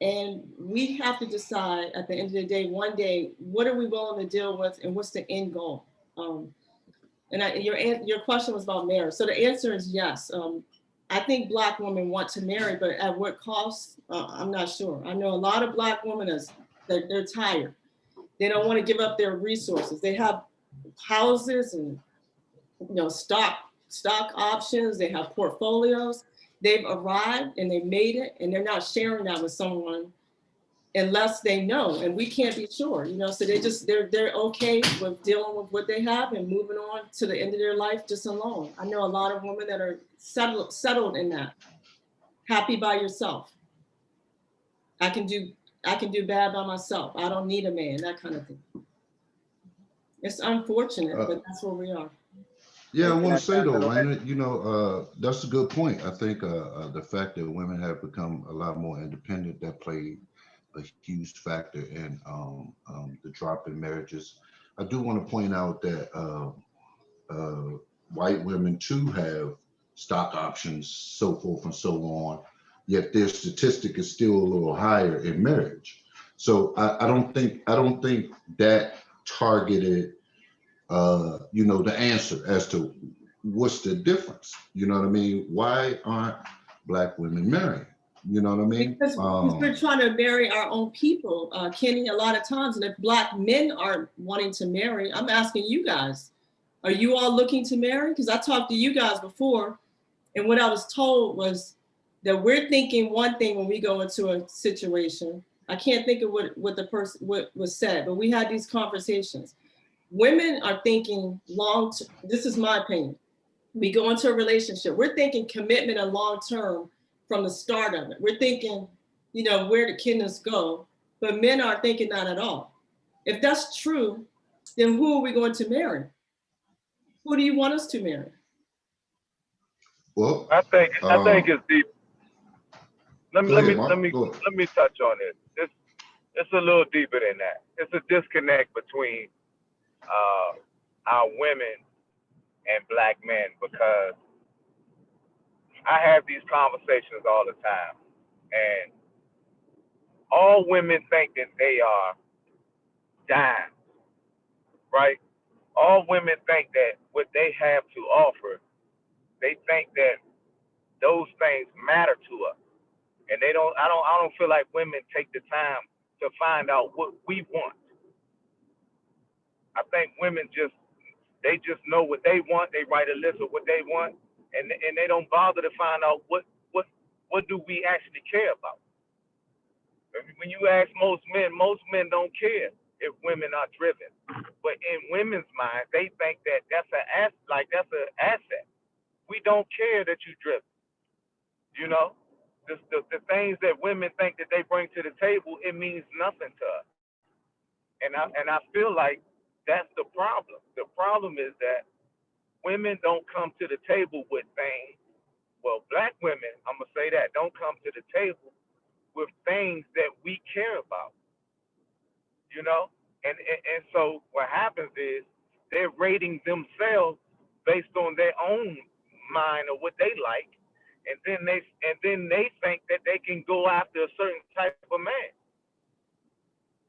And we have to decide at the end of the day, one day, what are we willing to deal with and what's the end goal? Your question was about marriage. So the answer is yes. I think Black women want to marry, but at what cost? I'm not sure. I know a lot of Black women they're tired. They don't want to give up their resources. They have houses and stock options. They have portfolios. They've arrived and they made it, and they're not sharing that with someone unless they know, and we can't be sure, so they're okay with dealing with what they have and moving on to the end of their life just alone. I know a lot of women that are settled in that, happy by yourself. I can do bad by myself. I don't need a man, that kind of thing. It's unfortunate, but that's where we are. Yeah, I want to say though, Raina, that's a good point. I think the fact that women have become a lot more independent, that played a huge factor in the drop in marriages. I do want to point out that white women too have stock options, so forth and so on, yet their statistic is still a little higher in marriage. So I don't think that targeted the answer as to what's the difference. You know what I mean? Why aren't Black women marrying? You know what I mean? Because we're trying to marry our own people, Kenny, a lot of times. And if Black men aren't wanting to marry, I'm asking you guys, are you all looking to marry? Because I talked to you guys before, and what I was told was that we're thinking one thing when we go into a situation. I can't think of what was said, but we had these conversations. Women are thinking this is my opinion. We go into a relationship, we're thinking commitment and long-term from the start of it. We're thinking, where the kidneys go, but men aren't thinking that at all. If that's true, then who are we going to marry? Who do you want us to marry? Well, I think it's deep. Let me touch on it. It's a little deeper than that. It's a disconnect between our women and Black men, because I have these conversations all the time, and all women think that they are dimes, right? All women think that what they have to offer, they think that those things matter to us, and I don't feel like women take the time to find out what we want. I think women they just know what they want. They write a list of what they want, and they don't bother to find out what do we actually care about. When you ask most men don't care if women are driven, but in women's minds, they think that that's an asset. We don't care that you're driven. The things that women think that they bring to the table, it means nothing to us. And I feel like that's the problem. The problem is that women don't come to the table with things. Well, Black women, I'm gonna say that, don't come to the table with things that we care about. And so what happens is they're rating themselves based on their own mind of what they like, and then they think that they can go after a certain type of man.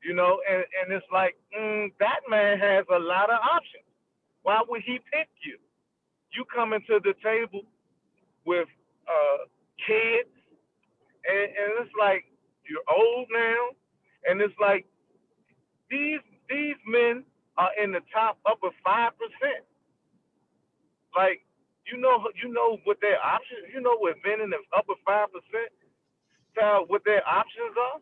And it's like, that man has a lot of options. Why would he pick you? You come into the table with kids, and it's like, you're old now, and it's like, these men are in the top upper 5%. Like, you know what their options, what men in the upper 5%, what their options are.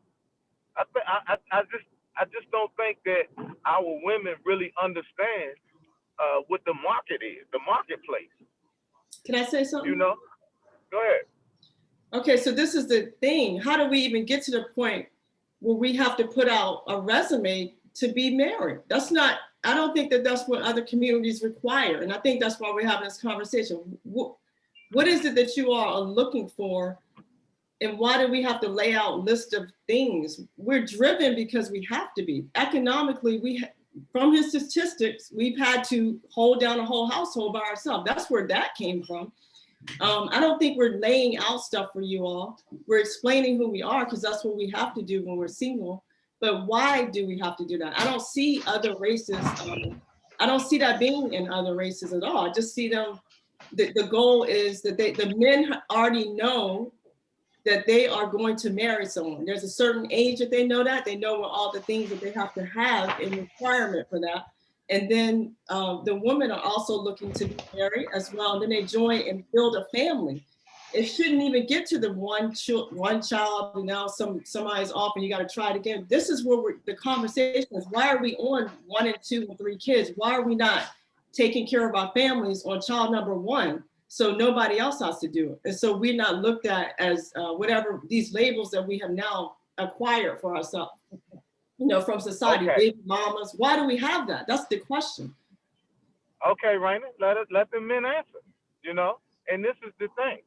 I just don't think that our women really understand what the market is, the marketplace. Can I say something? Go ahead. Okay, so this is the thing. How do we even get to the point where we have to put out a resume to be married? I don't think that's what other communities require. And I think that's why we're having this conversation. What is it that you all are looking for And why do we have to lay out list of things? We're driven because we have to be. Economically, from his statistics, we've had to hold down a whole household by ourselves. That's where that came from. I don't think we're laying out stuff for you all. We're explaining who we are because that's what we have to do when we're single. But why do we have to do that? I don't see other races. I don't see that being in other races at all. I just see them. The goal is that the men already know that they are going to marry someone. There's a certain age that they know that. They know all the things that they have to have in requirement for that. And then the women are also looking to be married as well. And then they join and build a family. It shouldn't even get to the one child and now somebody's off and you got to try it again. This is where the conversation is. Why are we on 1 and 2 and 3 kids? Why are we not taking care of our families on child number 1? So nobody else has to do it. And so we're not looked at as whatever these labels that we have now acquired for ourselves, from society, baby mamas. Why do we have that? That's the question. Okay, Raina, let the men answer, and this is the thing.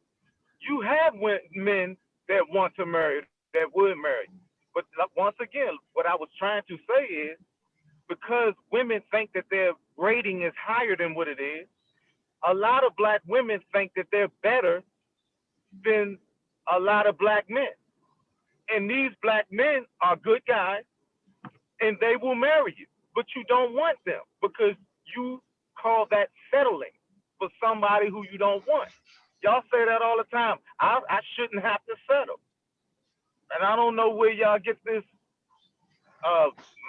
You have men that want to marry, that would marry. But once again, what I was trying to say is because women think that their rating is higher than what it is, a lot of Black women think that they're better than a lot of Black men. And these Black men are good guys and they will marry you, but you don't want them because you call that settling for somebody who you don't want. Y'all say that all the time. I shouldn't have to settle. And I don't know where y'all get this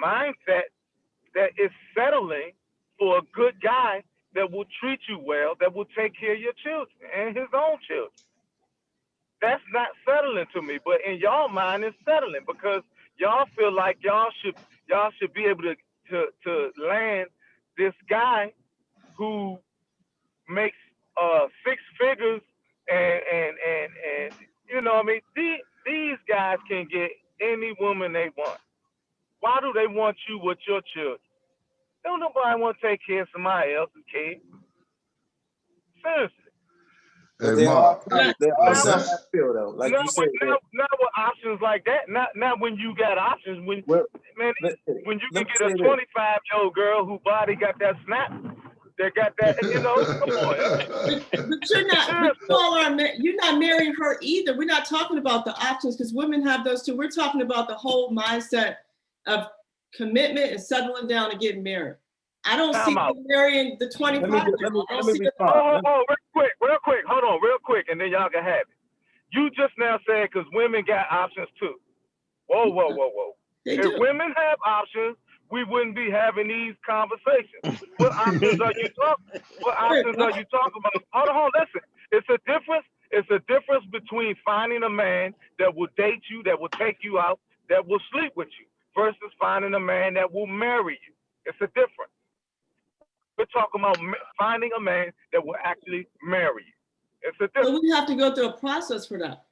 mindset that is settling for a good guy that will treat you well, that will take care of your children and his own children. That's not settling to me, but in y'all mind it's settling because y'all feel like y'all should be able to land this guy who makes 6 figures and you know what I mean? These guys can get any woman they want. Why do they want you with your children? Don't nobody want to take care of somebody else's kid. Seriously. But Hey, there are Mark, some that feel though, like you said. Not with options like that. Not when you got options. When you can get a 25-year-old girl whose body got that snap, they got that. Come on. But you're not. You're not marrying her either. We're not talking about the options because women have those too. We're talking about the whole mindset of commitment and settling down and getting married. I don't see you marrying the 25-year-old. Real quick. Hold on, real quick, and then y'all can have it. You just now said because women got options too. Whoa. If women have options, we wouldn't be having these conversations. What options are you talking? What options are you talking about? Hold on, listen. It's a difference. It's a difference between finding a man that will date you, that will take you out, that will sleep with you, versus finding a man that will marry you. It's a difference. We're talking about finding a man that will actually marry you. It's a difference. So we have to go through a process for that.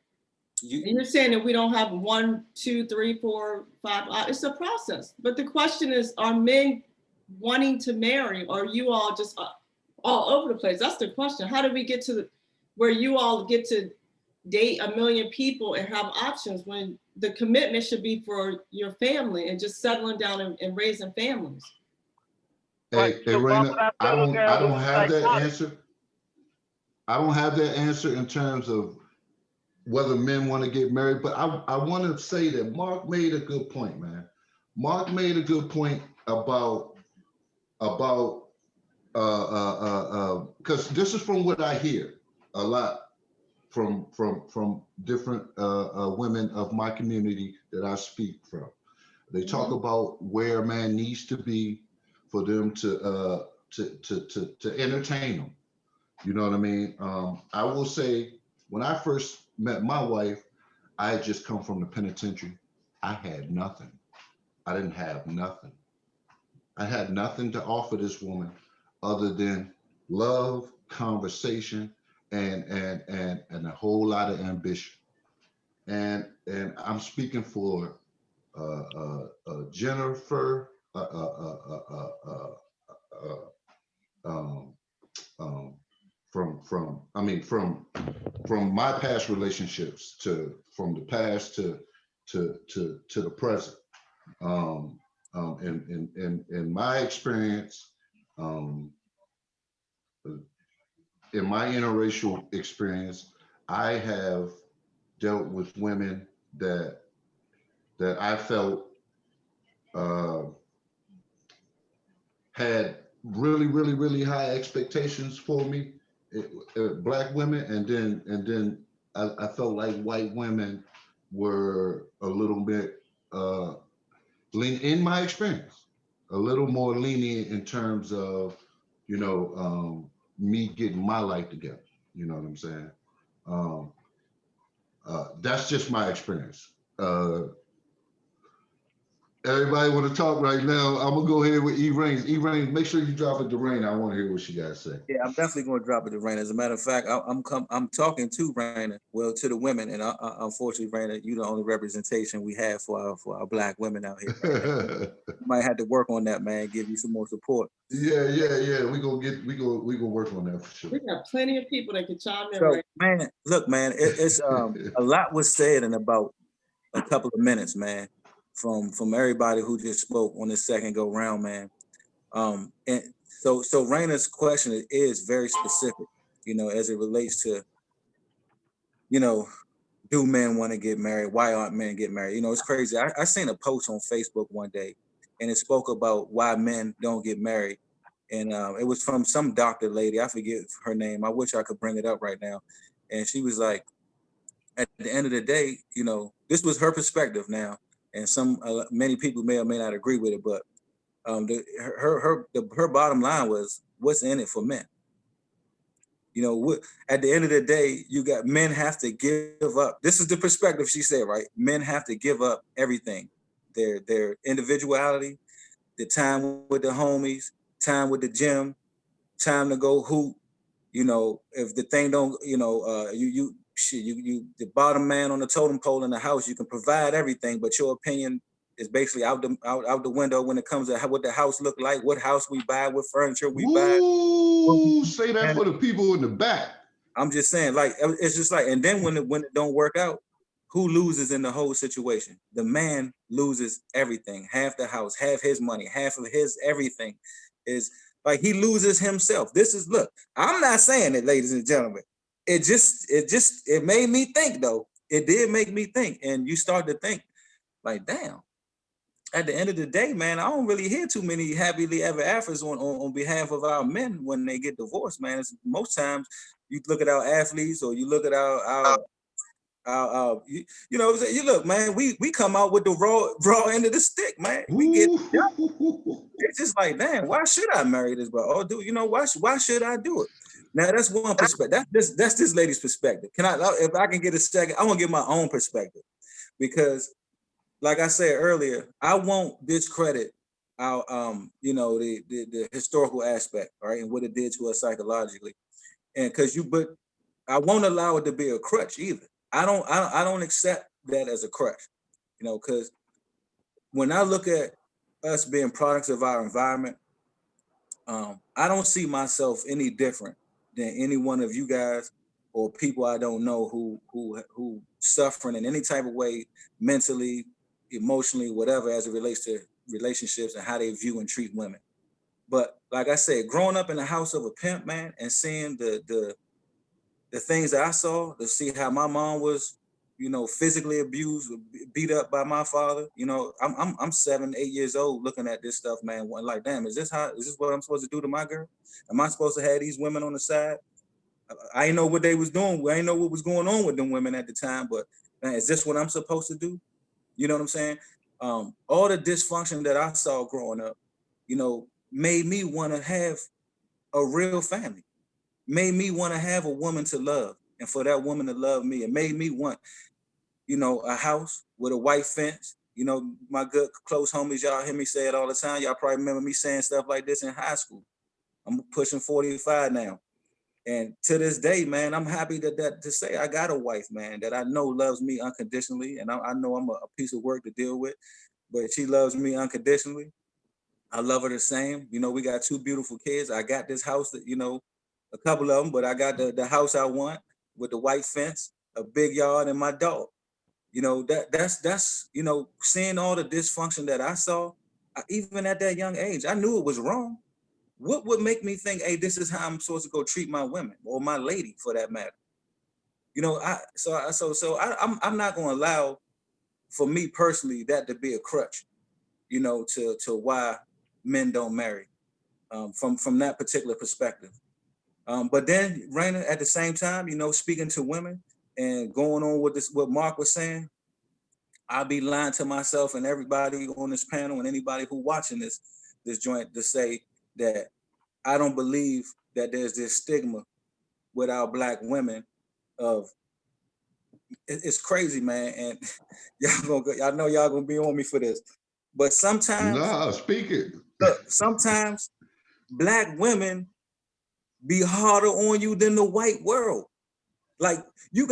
You're saying that we don't have 1, 2, 3, 4, 5. It's a process. But the question is, are men wanting to marry, or are you all just all over the place? That's the question. How do we get to where you all get to date 1 million people and have options when the commitment should be for your family and just settling down and raising families? Hey, Raina, I don't have that answer. I don't have that answer in terms of whether men want to get married, but I want to say that Mark made a good point, man. Mark made a good point about because this is from what I hear a lot from different women of my community that I speak from. They talk about where a man needs to be for them to entertain them. You know what I mean? I will say, when I first met my wife, I had just come from the penitentiary. I had nothing. I didn't have nothing. I had nothing to offer this woman other than love, conversation, and a whole lot of ambition. And I'm speaking for Jennifer, from my past relationships from the past to the present. In my experience, in my interracial experience, I have dealt with women that I felt had really high expectations for me, black women, and then I felt like white women were a little bit in my experience, a little more lenient in terms of, me getting my life together. You know what I'm saying? Um, that's just my experience. Everybody want to talk right now? I'm gonna go ahead with E Rains. E Rains, make sure you drop it to Rain. I want to hear what she got to say. Yeah, I'm definitely going to drop it to Raina. As a matter of fact, I'm talking to Raina, well, to the women, and unfortunately, Raina, you're the only representation we have for our black women out here. You might have to work on that, man. Give you some more support. Yeah. We gonna work on that for sure. We got plenty of people that can chime in. So, Right. man, look, man, it's a lot was said in about a couple of minutes, man, from everybody who just spoke on this second go round, man. And so Raina's question is very specific, as it relates to, do men want to get married? Why aren't men get married? It's crazy. I seen a post on Facebook one day, and it spoke about why men don't get married. And it was from some doctor lady. I forget her name. I wish I could bring it up right now. And she was like, at the end of the day, this was her perspective now. And many people may or may not agree with it, but her bottom line was, what's in it for men? At the end of the day, you got men have to give up. This is the perspective she said, right? Men have to give up everything, their individuality, the time with the homies, time with the gym, time to go hoop. If the thing don't, you the bottom man on the totem pole in the house, you can provide everything, but your opinion is basically out the window when it comes to what the house look like, what house we buy, what furniture we buy. Ooh, say that for the people in the back. I'm just saying, like, it's just like, and then when it don't work out, who loses in the whole situation? The man loses everything, half the house, half his money, half of his everything is like he loses himself. Look, I'm not saying it, ladies and gentlemen. It made me think though. It did make me think. And you start to think like, damn, at the end of the day, man, I don't really hear too many happily ever afters on behalf of our men when they get divorced, man. Most times you look at our athletes or you look at our you look, man, we come out with the raw end of the stick, man. It's just like, damn, why should I marry this? But why should I do it? Now that's one perspective. That's this lady's perspective. If I can get a second, I want to give my own perspective. Because like I said earlier, I won't discredit our the historical aspect, right, and what it did to us psychologically. And but I won't allow it to be a crutch either. I don't accept that as a crutch, because when I look at us being products of our environment, I don't see myself any different than any one of you guys or people I don't know who suffering in any type of way, mentally, emotionally, whatever, as it relates to relationships and how they view and treat women. But like I said, growing up in the house of a pimp, man, and seeing the things that I saw, to see how my mom was, physically abused, beat up by my father. I'm 7, 8 years old looking at this stuff, man. Like, damn, is this what I'm supposed to do to my girl? Am I supposed to have these women on the side? I didn't know what they was doing. I didn't know what was going on with them women at the time, but man, is this what I'm supposed to do? You know what I'm saying? All the dysfunction that I saw growing up, made me want to have a real family, made me want to have a woman to love, and for that woman to love me. It made me want, a house with a white fence. My good close homies, y'all hear me say it all the time. Y'all probably remember me saying stuff like this in high school. I'm pushing 45 now. And to this day, man, I'm happy to say I got a wife, man, that I know loves me unconditionally. And I know I'm a piece of work to deal with, but she loves me unconditionally. I love her the same. We got 2 beautiful kids. I got this house that, a couple of them, but I got the house I want with the white fence, a big yard, and my dog. You know, that's you know, seeing all the dysfunction that I saw, even at that young age, I knew it was wrong. What would make me think, hey, this is how I'm supposed to go treat my women or my lady for that matter? You know, I'm not going to allow, for me personally, that to be a crutch, you know, to why men don't marry, from that particular perspective. But then, Raina, at the same time, you know, speaking to women and going on with this, what Mark was saying, I'll be lying to myself and everybody on this panel and anybody who watching this joint to say that I don't believe that there's this stigma with our Black women of, it's crazy, man. And y'all know y'all gonna be on me for this, but sometimes, Nah, speak it. look, sometimes Black women be harder on you than the white world. Like, you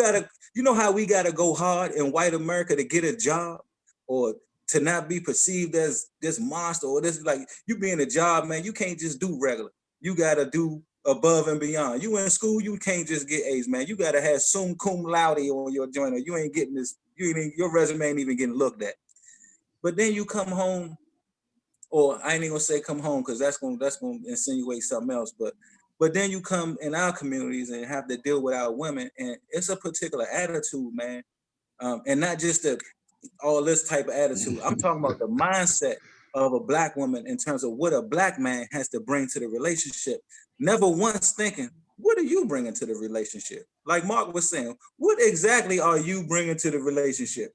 know how we gotta go hard in white America to get a job or to not be perceived as this monster or this, like, you be in a job, man, you can't just do regular. You gotta do above and beyond. You in school, you can't just get A's, man. You gotta have summa cum laude on your joint, or you ain't getting this, your resume ain't even getting looked at. But then you come home, or I ain't even gonna say come home because that's gonna insinuate something else, but then you come in our communities and have to deal with our women, and it's a particular attitude, man. And not just all this type of attitude. I'm talking about the mindset of a Black woman in terms of what a Black man has to bring to the relationship. Never once thinking, what are you bringing to the relationship? Like Mark was saying, what exactly are you bringing to the relationship?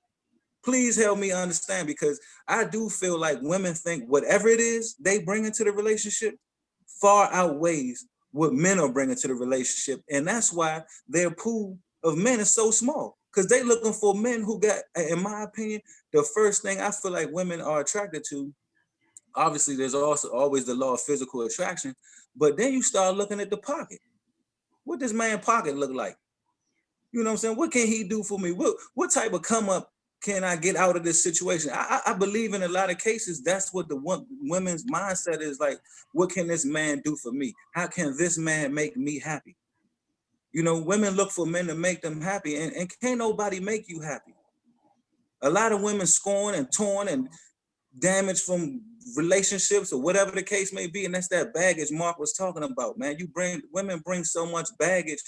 Please help me understand, because I do feel like women think whatever it is they bring into the relationship far outweighs what men are bringing to the relationship. And that's why their pool of men is so small, because they looking for men who got, in my opinion, the first thing I feel like women are attracted to. Obviously, there's also always the law of physical attraction, but then you start looking at the pocket. What does man pocket look like? You know what I'm saying? What can he do for me? What type of come up can I get out of this situation? I believe in a lot of cases, that's what the women's mindset is like. What can this man do for me? How can this man make me happy? You know, women look for men to make them happy, and can't nobody make you happy. A lot of women scorned and torn and damaged from relationships or whatever the case may be, and that's that baggage Mark was talking about, man. Women bring so much baggage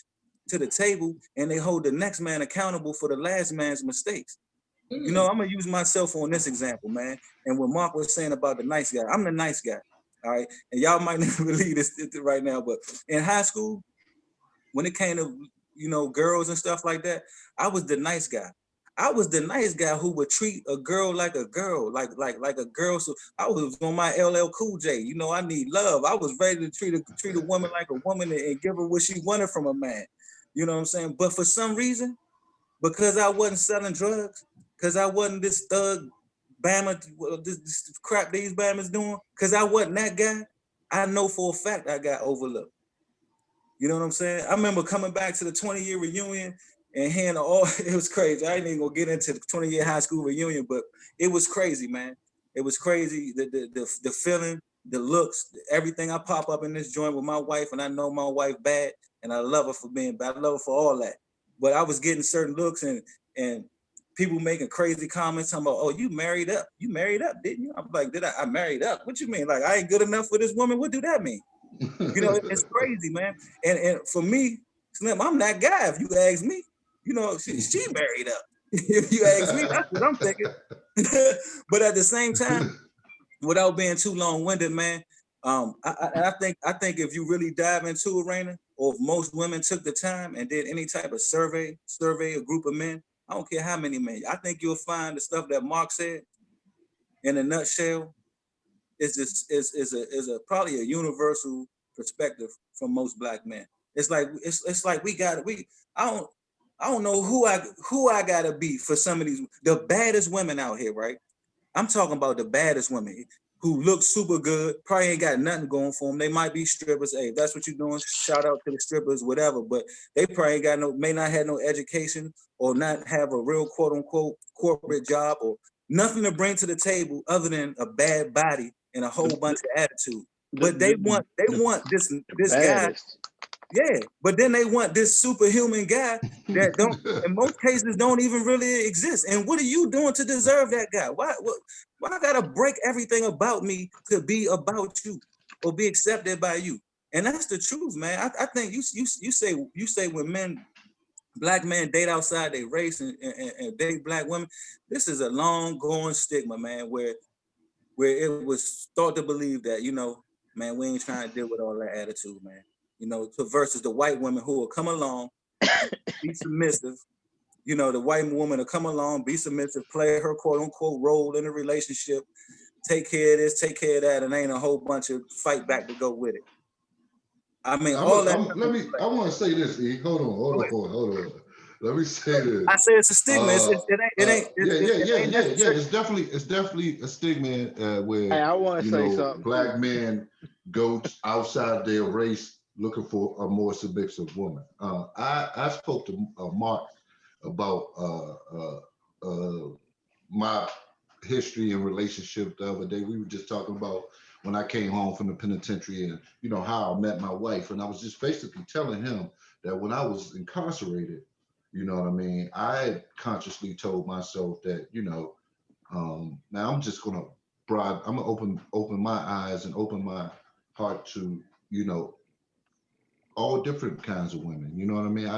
to the table, and they hold the next man accountable for the last man's mistakes. You know, I'm gonna use myself on this example, man. And what Mark was saying about the nice guy, I'm the nice guy, all right? And y'all might not believe this right now, but in high school, when it came to, you know, girls and stuff like that, I was the nice guy. I was the nice guy who would treat a girl like a girl, like a girl. So I was on my LL Cool J. You know, I need love. I was ready to treat a woman like a woman and give her what she wanted from a man. You know what I'm saying? But for some reason, because I wasn't selling drugs, because I wasn't this thug Bama, this crap these Bamas doing, because I wasn't that guy, I know for a fact I got overlooked. You know what I'm saying? I remember coming back to the 20-year reunion and hearing it was crazy. I ain't even gonna get into the 20-year high school reunion, but it was crazy, man. It was crazy, the feeling, the looks, everything. I pop up in this joint with my wife, and I know my wife bad, and I love her for being bad. I love her for all that. But I was getting certain looks and people making crazy comments talking about, oh, you married up. You married up, didn't you? I'm like, I married up? What you mean? Like, I ain't good enough for this woman? What do that mean? You know, it's crazy, man. And for me, Slim, I'm that guy. If you ask me, you know, she married up. If you ask me, that's what I'm thinking. But at the same time, without being too long-winded, man, I think if you really dive into it, Raina, or if most women took the time and did any type of survey a group of men, I don't care how many men, I think you'll find the stuff that Mark said in a nutshell is probably a universal perspective from most Black men. It's like I don't know who I gotta be for some of these, the baddest women out here, right? I'm talking about the baddest women who look super good, probably ain't got nothing going for them. They might be strippers. Hey, if that's what you're doing, shout out to the strippers, whatever. But they probably may not have no education or not have a real quote unquote corporate job or nothing to bring to the table other than a bad body and a whole bunch of attitude. But they want this guy. Yeah, but then they want this superhuman guy that don't, in most cases, don't even really exist. And what are you doing to deserve that guy? Why I gotta break everything about me to be about you or be accepted by you? And that's the truth, man. I think you say when black men date outside their race and date black women, this is a long going stigma, man, where it was thought to believe that, man, we ain't trying to deal with all that attitude, man. Versus the white women who will come along, be submissive. The white woman will come along, be submissive, play her quote unquote role in a relationship, take care of this, take care of that, and ain't a whole bunch of fight back to go with it. I mean, I want to say this, E. Hold on. Let me say this. I say it's a stigma. It's definitely a stigma where Hey, I want to say something. Black men go outside their race looking for a more submissive woman. I spoke to Mark about my history and relationship the other day. We were just talking about when I came home from the penitentiary and how I met my wife, and I was just basically telling him that when I was incarcerated, you know what I mean, I consciously told myself that now I'm just gonna open my eyes and open my heart to all different kinds of women. You know what I mean?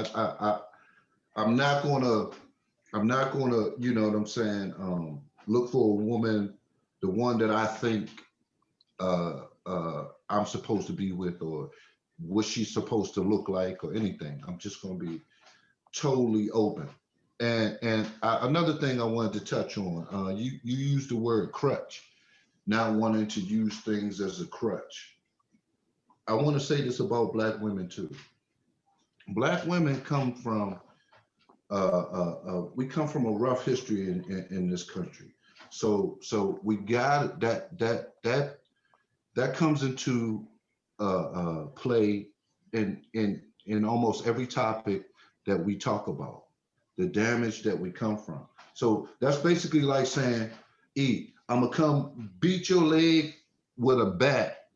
I'm not gonna you know what I'm saying, look for a woman, the one that I think I'm supposed to be with, or what she's supposed to look like, or anything. I'm just gonna be totally open. And another thing I wanted to touch on, you used the word crutch, not wanting to use things as a crutch. I want to say this about Black women too. Black women come from we come from a rough history in this country. So we got that comes into play in almost every topic that we talk about, the damage that we come from. So that's basically like saying, E, I'm gonna come beat your leg with a bat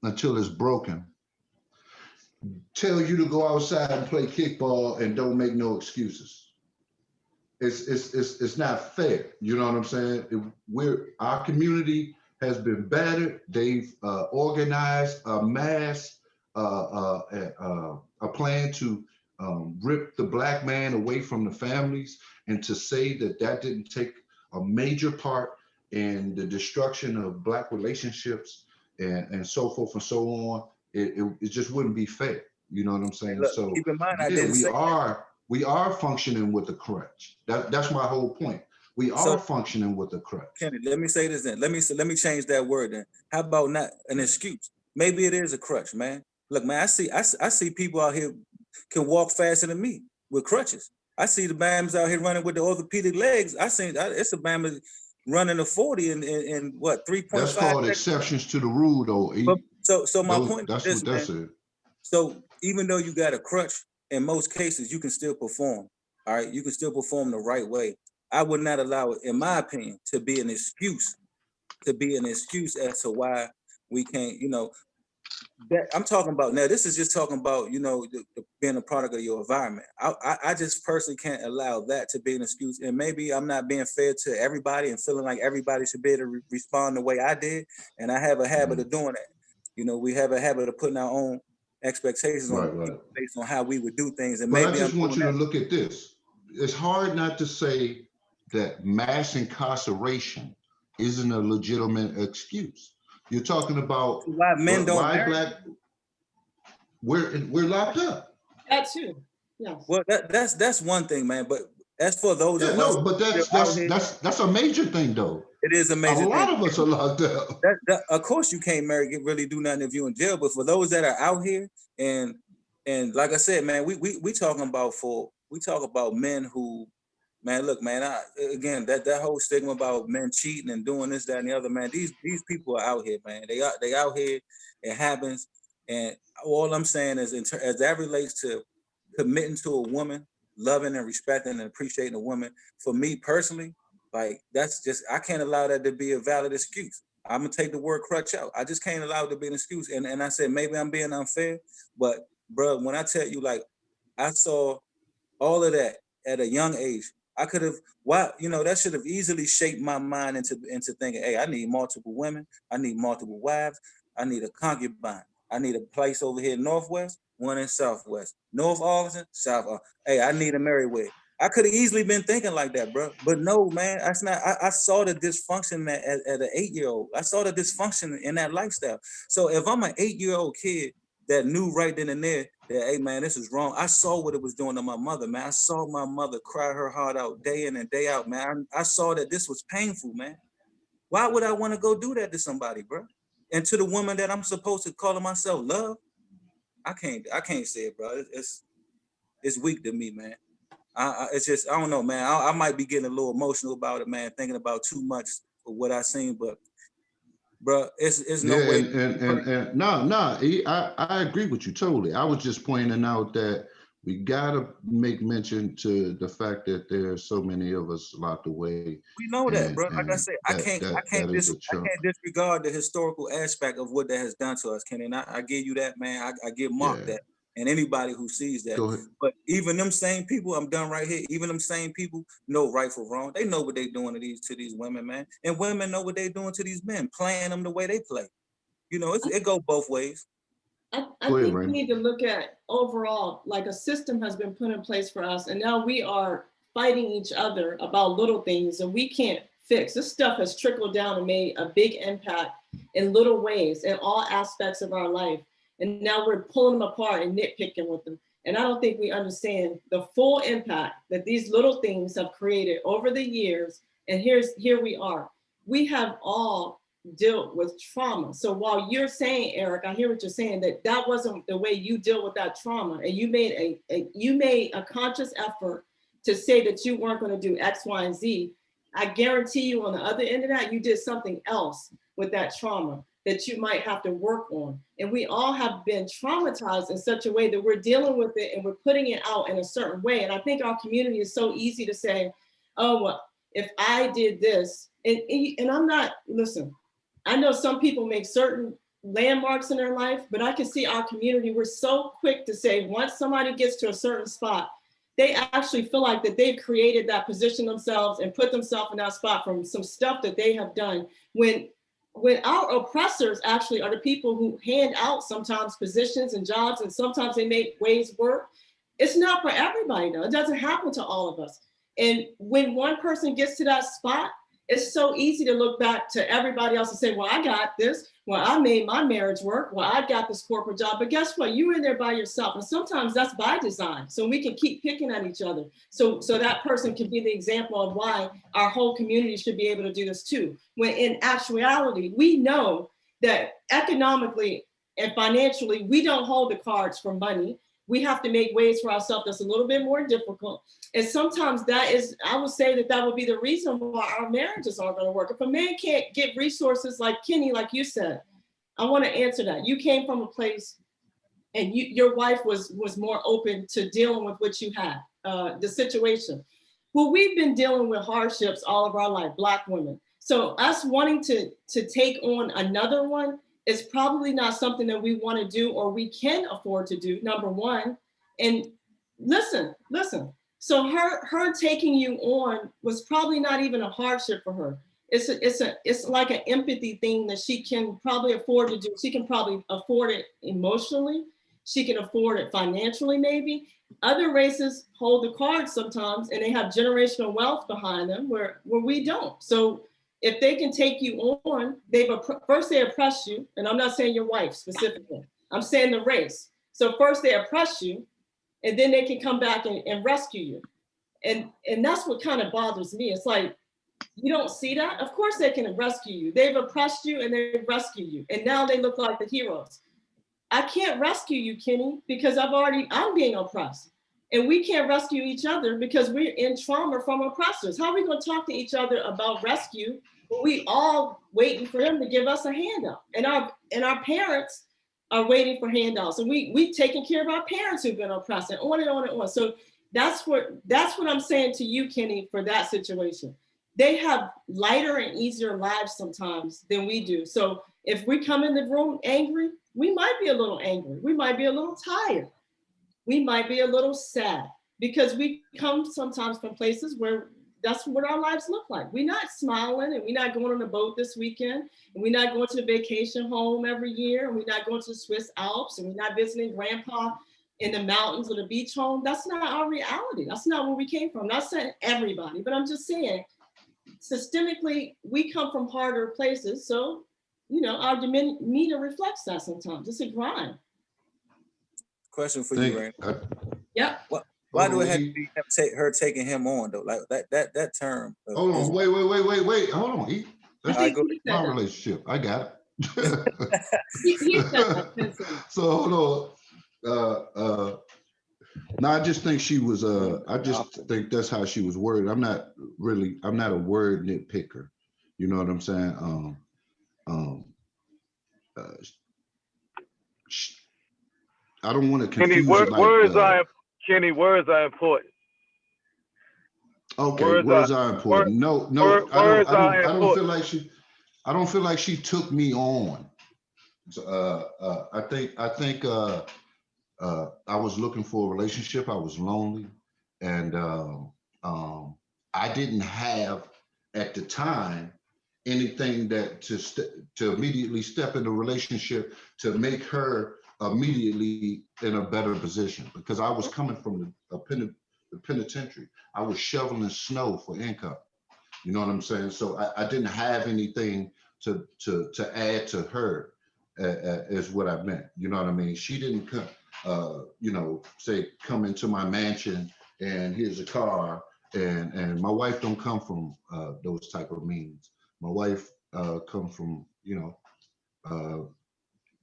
until it's broken. Tell you to go outside and play kickball and don't make no excuses. It's not fair. You know what I'm saying? Our community has been battered. They've organized a mass a plan to rip the Black man away from the families, and to say that didn't take a major part in the destruction of Black relationships and so forth and so on, it just wouldn't be fair. You know what I'm saying? Look, So keep in mind, I yeah, didn't say we are functioning with a crutch. That's my whole point. We are functioning with a crutch. Kenny, let me say this then. Let me change that word then. How about not an excuse? Maybe it is a crutch, man. Look, man, I see people out here can walk faster than me with crutches. I see the Bams out here running with the orthopedic legs. It's a Bam running a 40 in what, 3.5. That's called exceptions to the rule, though. But, so my point that's is this, what man. So even though you got a crutch, in most cases you can still perform. All right, you can still perform the right way. I would not allow it, in my opinion, to be an excuse as to why we can't, that I'm talking about now. This is just talking about, being a product of your environment. I just personally can't allow that to be an excuse. And maybe I'm not being fair to everybody and feeling like everybody should be able to respond the way I did. And I have a habit of doing that. We have a habit of putting our own expectations on people based on how we would do things. And maybe I just want you to look at this. It's hard not to say that mass incarceration isn't a legitimate excuse. You're talking about why men don't marry. Black, we're locked up. That too. Yeah. Well, that's one thing, man. But as for those of us, no, but that's a major thing, though. It is a major thing. A lot of us are locked up. Of course, you can't really do nothing if you're in jail. But for those that are out here, and like I said, man, we talk about men who, man, look, man, again, that whole stigma about men cheating and doing this, that, and the other, man, these people are out here, man. They out here. It happens. And all I'm saying is, as that relates to committing to a woman, loving and respecting and appreciating a woman, for me personally, like, that's just, I can't allow that to be a valid excuse. I'm gonna take the word crutch out. I just can't allow it to be an excuse. And I said, maybe I'm being unfair, but bro, when I tell you, like, I saw all of that at a young age. I could have, why, you know, that should have easily shaped my mind into thinking, hey, I need multiple women, I need multiple wives, I need a concubine, I need a place over here Northwest, one in Southwest, North Arlington, South. Hey, I need a Merriweather. I could have easily been thinking like that, bro. But no, man, that's not. I saw the dysfunction at an 8-year-old. I saw the dysfunction in that lifestyle. So if I'm an 8-year-old kid that knew right then and there that, hey, man, this is wrong. I saw what it was doing to my mother, man. I saw my mother cry her heart out day in and day out, man. I saw that this was painful, man. Why would I want to go do that to somebody, bro? And to the woman that I'm supposed to call myself love, I can't say it, bro. It's weak to me, man. It's just, I don't know, man. I might be getting a little emotional about it, man, thinking about too much of what I seen, but bro, it's no way. And I agree with you totally. I was just pointing out that we gotta make mention to the fact that there are so many of us locked away. We know that, bro. Like I And said, I can't disregard the historical aspect of what that has done to us, Kenny. And I give you that, man. I give Mark Yeah. that, and anybody who sees that. Go ahead. But even them same people, I'm done right here. Even them same people know right from wrong. They know what they doing to these women, man. And women know what they doing to these men, playing them the way they play. You know, it go both ways. I Go ahead, think we Raymond. need to look at overall, like a system has been put in place for us, and now we are fighting each other about little things that we can't fix. This stuff has trickled down and made a big impact in little ways in all aspects of our life. And now we're pulling them apart and nitpicking with them. And I don't think we understand the full impact that these little things have created over the years. And here we are. We have all dealt with trauma. So while you're saying, Eric, I hear what you're saying, that wasn't the way you deal with that trauma, and you made a conscious effort to say that you weren't going to do X, Y, and Z. I guarantee you on the other end of that, you did something else with that trauma that you might have to work on. And we all have been traumatized in such a way that we're dealing with it and we're putting it out in a certain way. And I think our community is so easy to say, oh, well, if I did this, and I'm not, listen, I know some people make certain landmarks in their life, but I can see our community, we're so quick to say, once somebody gets to a certain spot, they actually feel like that they've created that position themselves and put themselves in that spot from some stuff that they have done. When our oppressors actually are the people who hand out sometimes positions and jobs, and sometimes they make ways work. It's not for everybody though. It doesn't happen to all of us. And when one person gets to that spot, it's so easy to look back to everybody else and say, well, I got this. Well, I made my marriage work. Well, I got this corporate job. But guess what? You were in there by yourself. And sometimes that's by design. So we can keep picking at each other. So that person can be the example of why our whole community should be able to do this too. When in actuality, we know that economically and financially, we don't hold the cards for money. We have to make ways for ourselves that's a little bit more difficult. And sometimes that is, I would say that would be the reason why our marriages aren't going to work. If a man can't get resources like Kenny, like you said, I want to answer that. You came from a place and your wife was more open to dealing with what you had, the situation. Well, we've been dealing with hardships all of our life, Black women. So us wanting to take on another one, it's probably not something that we want to do or we can afford to do, number one. And listen. So her taking you on was probably not even a hardship for her. It's like an empathy thing that she can probably afford to do. She can probably afford it emotionally. She can afford it financially, maybe. Other races hold the cards sometimes and they have generational wealth behind them where we don't. So if they can take you on, first they oppress you, and I'm not saying your wife specifically, I'm saying the race. So first they oppress you, and then they can come back and rescue you. And that's what kind of bothers me. It's like, you don't see that? Of course they can rescue you. They've oppressed you and they've rescued you. And now they look like the heroes. I can't rescue you, Kenny, because I'm being oppressed. And we can't rescue each other because we're in trauma from oppressors. How are we going to talk to each other about rescue when we all waiting for them to give us a handout? And our parents are waiting for handouts. And we taking care of our parents who've been oppressed, and on and on and on. So that's what I'm saying to you, Kenny, for that situation. They have lighter and easier lives sometimes than we do. So if we come in the room angry, we might be a little angry. We might be a little tired. we might be a little sad because we come sometimes from places where that's what our lives look like. We're not smiling and we're not going on a boat this weekend and we're not going to a vacation home every year and we're not going to the Swiss Alps and we're not visiting grandpa in the mountains or the beach home. That's not our reality. That's not where we came from. I'm not saying everybody, but I'm just saying systemically, we come from harder places. So, you know, our demeanor reflects that sometimes. It's a grind. Question for you, Raina. Yep. Why do it have to be her taking him on though? Like that term. Hold on, wait. Hold on, E. That's my that. relationship. I got it. He said that. So hold on. No, I just think she was. I just think that's how she was worded. I'm not a word nitpicker. You know what I'm saying? I don't want to confuse Kenny, it like, Kenny, words are important. Okay, words are important. No, I don't feel like she. I don't feel like she took me on. I think I was looking for a relationship. I was lonely, and I didn't have at the time anything that to immediately step in a relationship to make her immediately in a better position, because I was coming from the penitentiary. I was shoveling snow for income. You know what I'm saying? So I didn't have anything to add to her is what I meant. You know what I mean? She didn't come, say come into my mansion and here's a car. And my wife don't come from those type of means. My wife come from,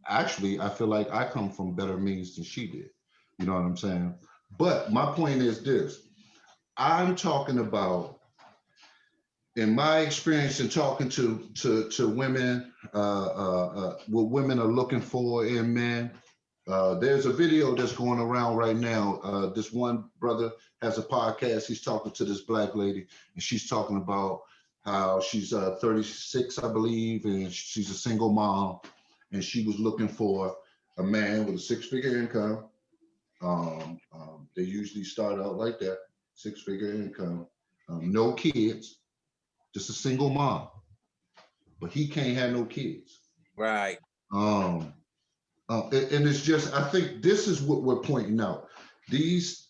actually, I feel like I come from better means than she did. You know what I'm saying? But my point is this. I'm talking about, in my experience in talking to women, what women are looking for in men. There's a video that's going around right now. This one brother has a podcast. He's talking to this black lady, and she's talking about how she's 36, I believe, and she's a single mom, and she was looking for a man with a six-figure income. They usually start out like that, six-figure income, no kids, just a single mom, but he can't have no kids. Right. And it's just, I think this is what we're pointing out. These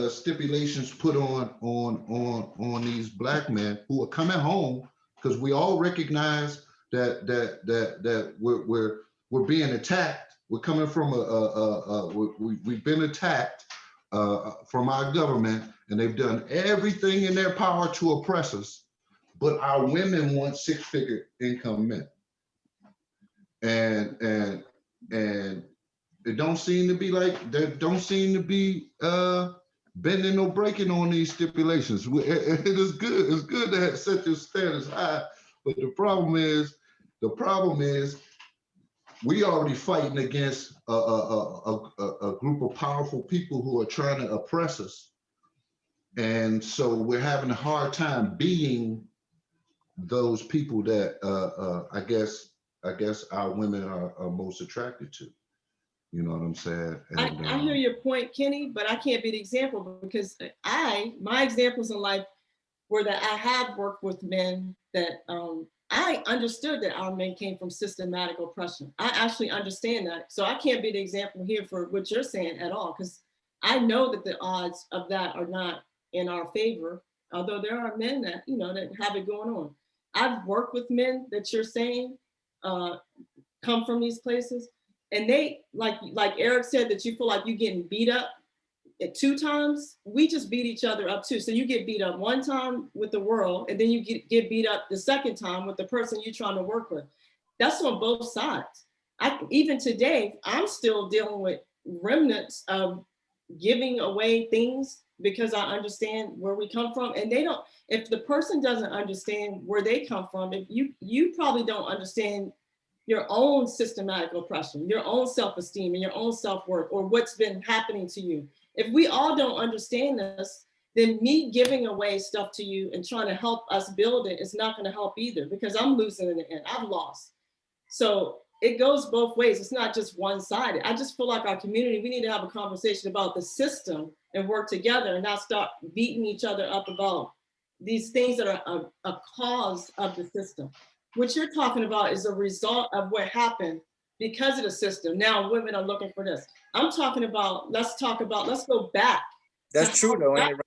stipulations put on these black men who are coming home, because we all recognize that we're being attacked. We're coming from we've been attacked from our government, and they've done everything in their power to oppress us. But our women want six-figure income men, and it don't seem to be like they don't seem to be bending or breaking on these stipulations. It is good. It's good to set your standards high, but the problem is we already fighting against a group of powerful people who are trying to oppress us. And so we're having a hard time being those people that I guess our women are most attracted to. You know what I'm saying? And, I hear your point, Kenny, but I can't be the example, because my examples in life were that I have worked with men that I understood that our men came from systematic oppression. I actually understand that. So I can't be the example here for what you're saying at all, because I know that the odds of that are not in our favor, although there are men that, that have it going on. I've worked with men that you're saying come from these places, and they, like Eric said, that you feel like you're getting beat up at 2 times. We just beat each other up too. So you get beat up 1 time with the world, and then you get beat up the 2nd time with the person you're trying to work with. That's on both sides. Even today, I'm still dealing with remnants of giving away things because I understand where we come from. And if the person doesn't understand where they come from, if you probably don't understand your own systematic oppression, your own self-esteem and your own self-worth, or what's been happening to you. If we all don't understand this, then me giving away stuff to you and trying to help us build it is not going to help either, because I'm losing in the end. I've lost. So it goes both ways. It's not just one-sided. I just feel like our community, we need to have a conversation about the system and work together and not start beating each other up about these things that are a cause of the system. What you're talking about is a result of what happened because of the system. Now women are looking for this. I'm talking about, let's go back. That's true though, ain't it?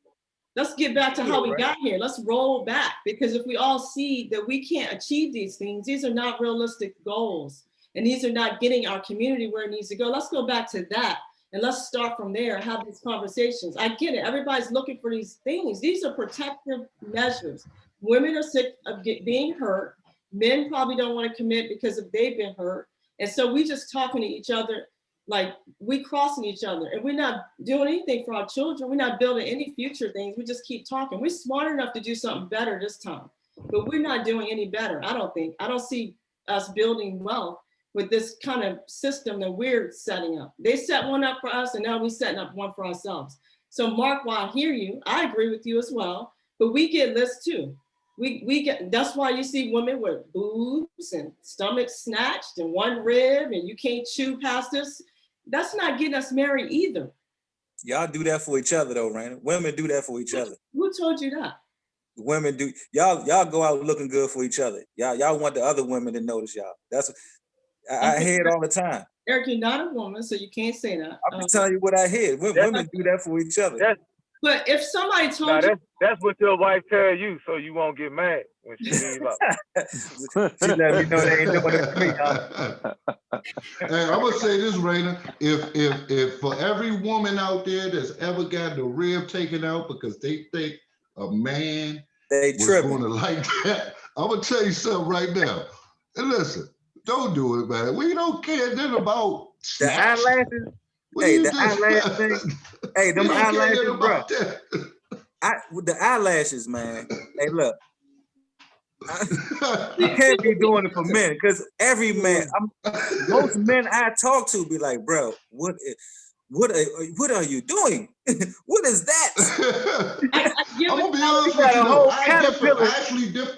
Let's get back to how we Right. got here. Let's roll back, because if we all see that we can't achieve these things, these are not realistic goals, and these are not getting our community where it needs to go. Let's go back to that, and let's start from there, have these conversations. I get it, everybody's looking for these things. These are protective measures. Women are sick of being hurt. Men probably don't want to commit because of they've been hurt. And so we just talking to each other, like we crossing each other, and we're not doing anything for our children. We're not building any future things. We just keep talking. We're smart enough to do something better this time, but we're not doing any better. I don't think. I don't see us building wealth with this kind of system that we're setting up. They set one up for us, and now we're setting up one for ourselves. So Mark, while I hear you, I agree with you as well, but we get lists too. We get, that's why you see women with boobs and stomachs snatched and one rib, and you can't chew past this. That's not getting us married either. Y'all do that for each other though, Raina. Women do that for each other. Who told you that? Women do. Y'all go out looking good for each other. Y'all want the other women to notice y'all. That's I hear it all the time. Eric, you're not a woman, so you can't say that. I'm just telling you what I hear. Women do that for each other. But if somebody Now told you, that's what your wife tell you, so you won't get mad when she leave out. She let me know they ain't doing it for me, y'all. Hey, I'm gonna say this, Raina. If for every woman out there that's ever got the rib taken out because they think a man They was tripping. gonna like that, I'm gonna tell you something right now. And listen, don't do it, man. We don't care then about The snatch. eyelashes. What Hey, you the just- eyelash thing. Hey, we them don't care eyelashes, nothing bro. about that. With the eyelashes, man. Hey, look. You can't be doing it for men, because every man, most men I talk to be like, bro, what are you doing? What is that? I'm gonna be honest with you though.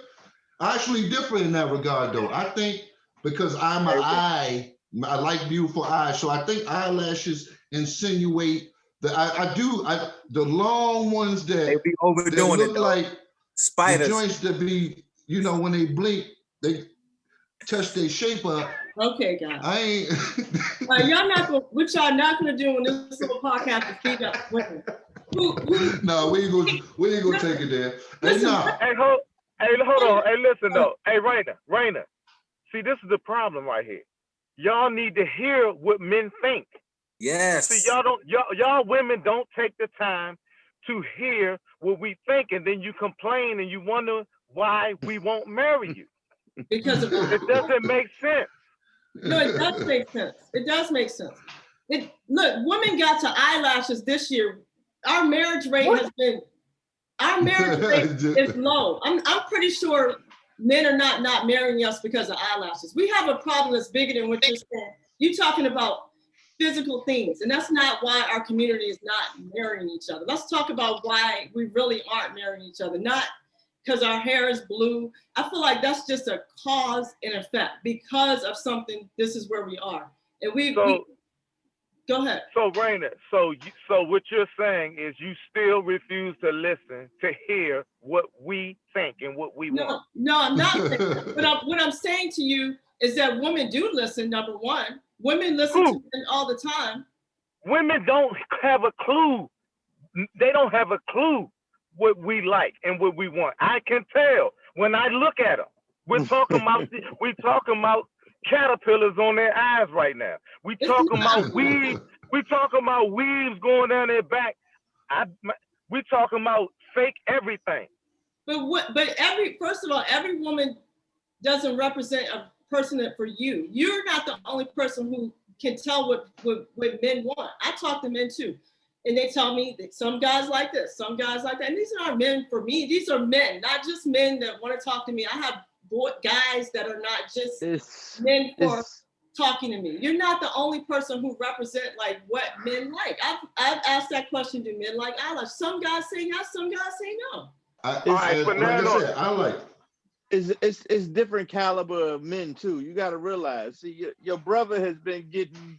I actually differ in that regard though. I think because I like beautiful eyes, so I think eyelashes insinuate that the long ones They that be overdoing look it, though. like Spiders. the joints that be, when they blink, they touch their shape up. okay, guys, I ain't. what y'all not gonna do on this little podcast is feed up women. No, we ain't gonna take it there. Listen, Hey, Hold on. Hey, listen though. Hey, Raina. See, this is the problem right here. Y'all need to hear what men think. Yes. See, y'all women don't take the time to hear what we think, and then you complain and you wonder why we won't marry you. because of It doesn't make sense. no, it does make sense. It does make sense. Look, women got to eyelashes this year. Our marriage rate is low. I'm pretty sure men are not marrying us because of eyelashes. We have a problem that's bigger than what you're saying. You're talking about physical things, and that's not why our community is not marrying each other. Let's talk about why we really aren't marrying each other. Not because our hair is blue. I feel like that's just a cause and effect. Because of something, this is where we are. And we go ahead. So Raina, so what you're saying is you still refuse to listen to hear what we think and what we want. No, I'm not saying that. What I'm saying to you is that women do listen, number one. Women listen to men all the time. Women don't have a clue. They don't have a clue what we like and what we want. I can tell when I look at them. We're talking about caterpillars on their eyes right now. We talking about weaves. We talking about weaves going down their back. We talking about fake everything. But first of all, every woman doesn't represent a person for you. You're not the only person who can tell what men want. I talk to men too. And they tell me that some guys like this, some guys like that. And these aren't men for me. These are men, not just men that want to talk to me. I have guys that are not just men for talking to me. You're not the only person who represent like what men like. I've asked that question, do men like eyelash? Some guys say yes, some guys say no. I like it's different caliber of men too. You got to realize. See, your brother has been getting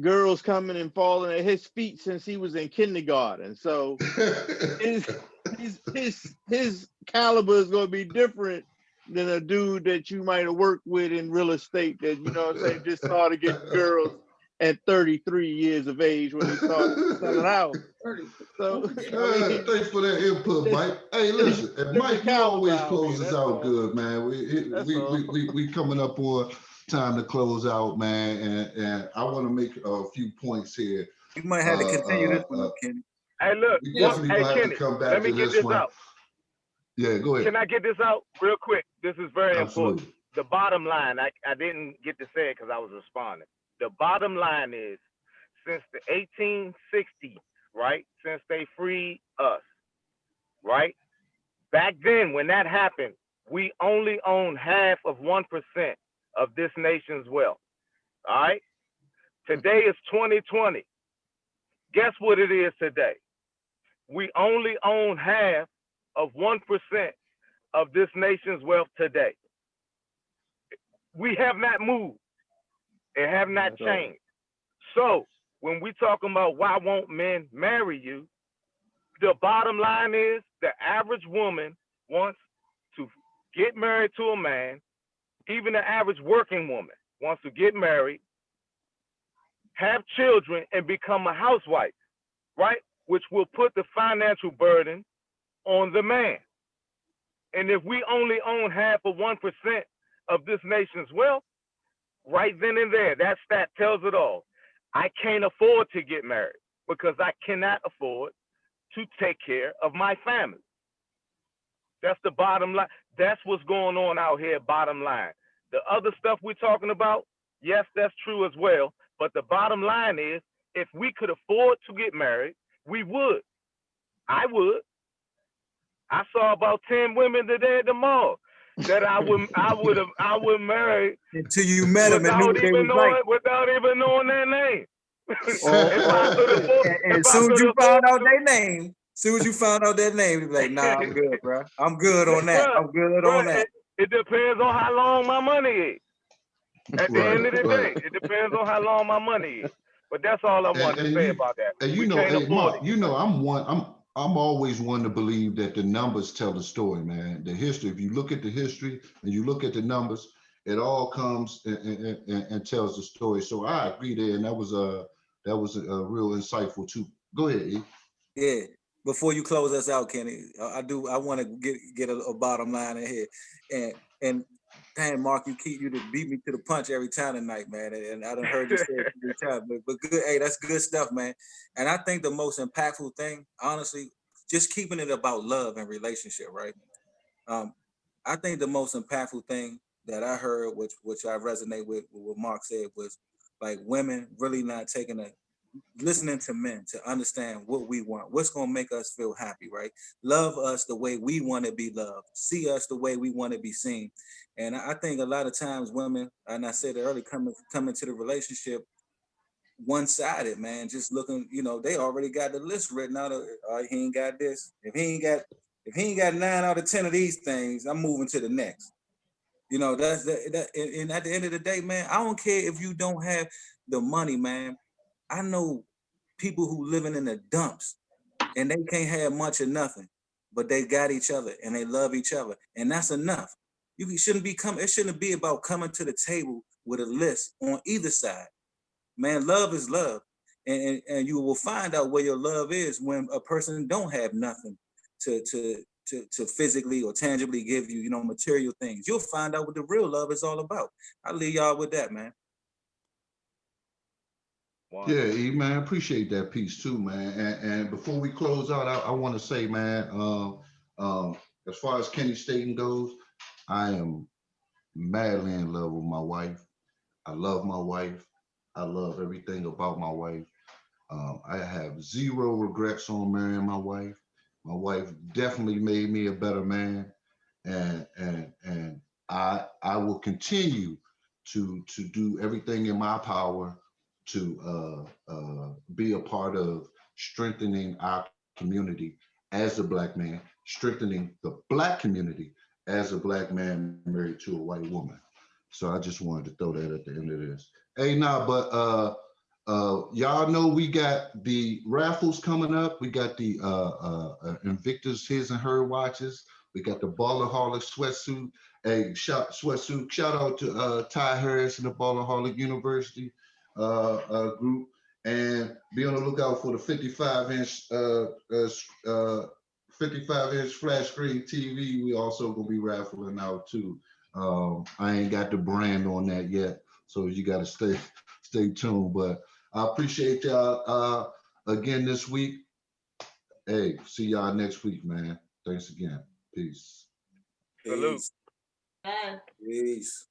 girls coming and falling at his feet since he was in kindergarten. So his caliber is going to be different than a dude that you might have worked with in real estate that, you know what I'm saying, just started getting girls at 33 years of age when he started selling out. So thanks for that input, Mike. Hey, listen, and Mike, you always close us out good, man. We coming up on time to close out, man, and I want to make a few points here. You might have to continue this one, Kenny. Hey, look, We definitely gonna have Kenny, to come back let me to get this this one. out. Yeah, go ahead. Can I get this out real quick? This is very Absolutely. important. The bottom line, I didn't get to say it because I was responding. The bottom line is, since the 1860s, right, since they freed us, right, back then when that happened, we only owned half of 1% of this nation's wealth, all right? Today is 2020. Guess what it is today? We only own half of 1% of this nation's wealth today. We have not moved. It have not changed. So when we talking about why won't men marry you, the bottom line is the average woman wants to get married to a man. Even the average working woman wants to get married, have children, and become a housewife, right? Which will put the financial burden on the man. And if we only own half of 1% of this nation's wealth, right then and there, that stat tells it all. I can't afford to get married because I cannot afford to take care of my family. That's the bottom line. That's what's going on out here, bottom line. The other stuff we're talking about, yes, that's true as well. But the bottom line is, if we could afford to get married, we would. I would. I saw about 10 women today at the mall that I would marry until you met them and knew what they was like. Without even knowing their name. And soon as you found out their name, you'd be like, nah, I'm good, bro. I'm good on that. I'm good on that. It depends on how long my money is. At the end of the day, it depends on how long my money is. But that's all I wanted to say about that. And you know, hey, Mark, you know, I'm always one to believe that the numbers tell the story, man. The history, if you look at the history and you look at the numbers, it all comes and tells the story. So I agree there, and that was a real insightful too. Go ahead, E. Yeah. Before you close us out, Kenny, I want to get a bottom line in here, and damn, Mark, you beat me to the punch every time tonight, man. And I done heard you say it every time, but good. Hey, that's good stuff, man. And I think the most impactful thing, honestly, just keeping it about love and relationship, right? I think the most impactful thing that I heard, which I resonate with what Mark said, was like women really not listening to men to understand what we want, what's going to make us feel happy, right? Love us the way we want to be loved, see us the way we want to be seen. And I think a lot of times women, and I said it earlier, come into the relationship one-sided, man, just looking, you know, they already got the list written out of, he ain't got this. If he ain't got 9 out of 10 of these things, I'm moving to the next. You know, and at the end of the day, man, I don't care if you don't have the money, man. I know people who living in the dumps and they can't have much or nothing, but they got each other and they love each other. And that's enough. It shouldn't be about coming to the table with a list on either side. Man, love is love. And you will find out where your love is when a person don't have nothing to physically or tangibly give you, you know, material things. You'll find out what the real love is all about. I'll leave y'all with that, man. Yeah, E, man, appreciate that piece too, man. And before we close out, I want to say, man, as far as Kenny Staten goes, I am madly in love with my wife. I love my wife. I love everything about my wife. I have zero regrets on marrying my wife. My wife definitely made me a better man, and I will continue to do everything in my power to be a part of strengthening our community as a Black man, strengthening the Black community as a black man married to a white woman. So I just wanted to throw that at the end of this. Hey, nah, but y'all know we got the raffles coming up. We got the Invictus his and her watches. We got the Ballaholic sweatsuit. Hey, shout out to Ty Harris and the Ballaholic University group. And be on the lookout for the 55-inch flat screen TV. We also gonna be raffling out too. I ain't got the brand on that yet, so you got to stay tuned. But I appreciate y'all again this week. Hey, see y'all next week, man. Thanks again. Peace. Salute. Peace. Bye. Peace.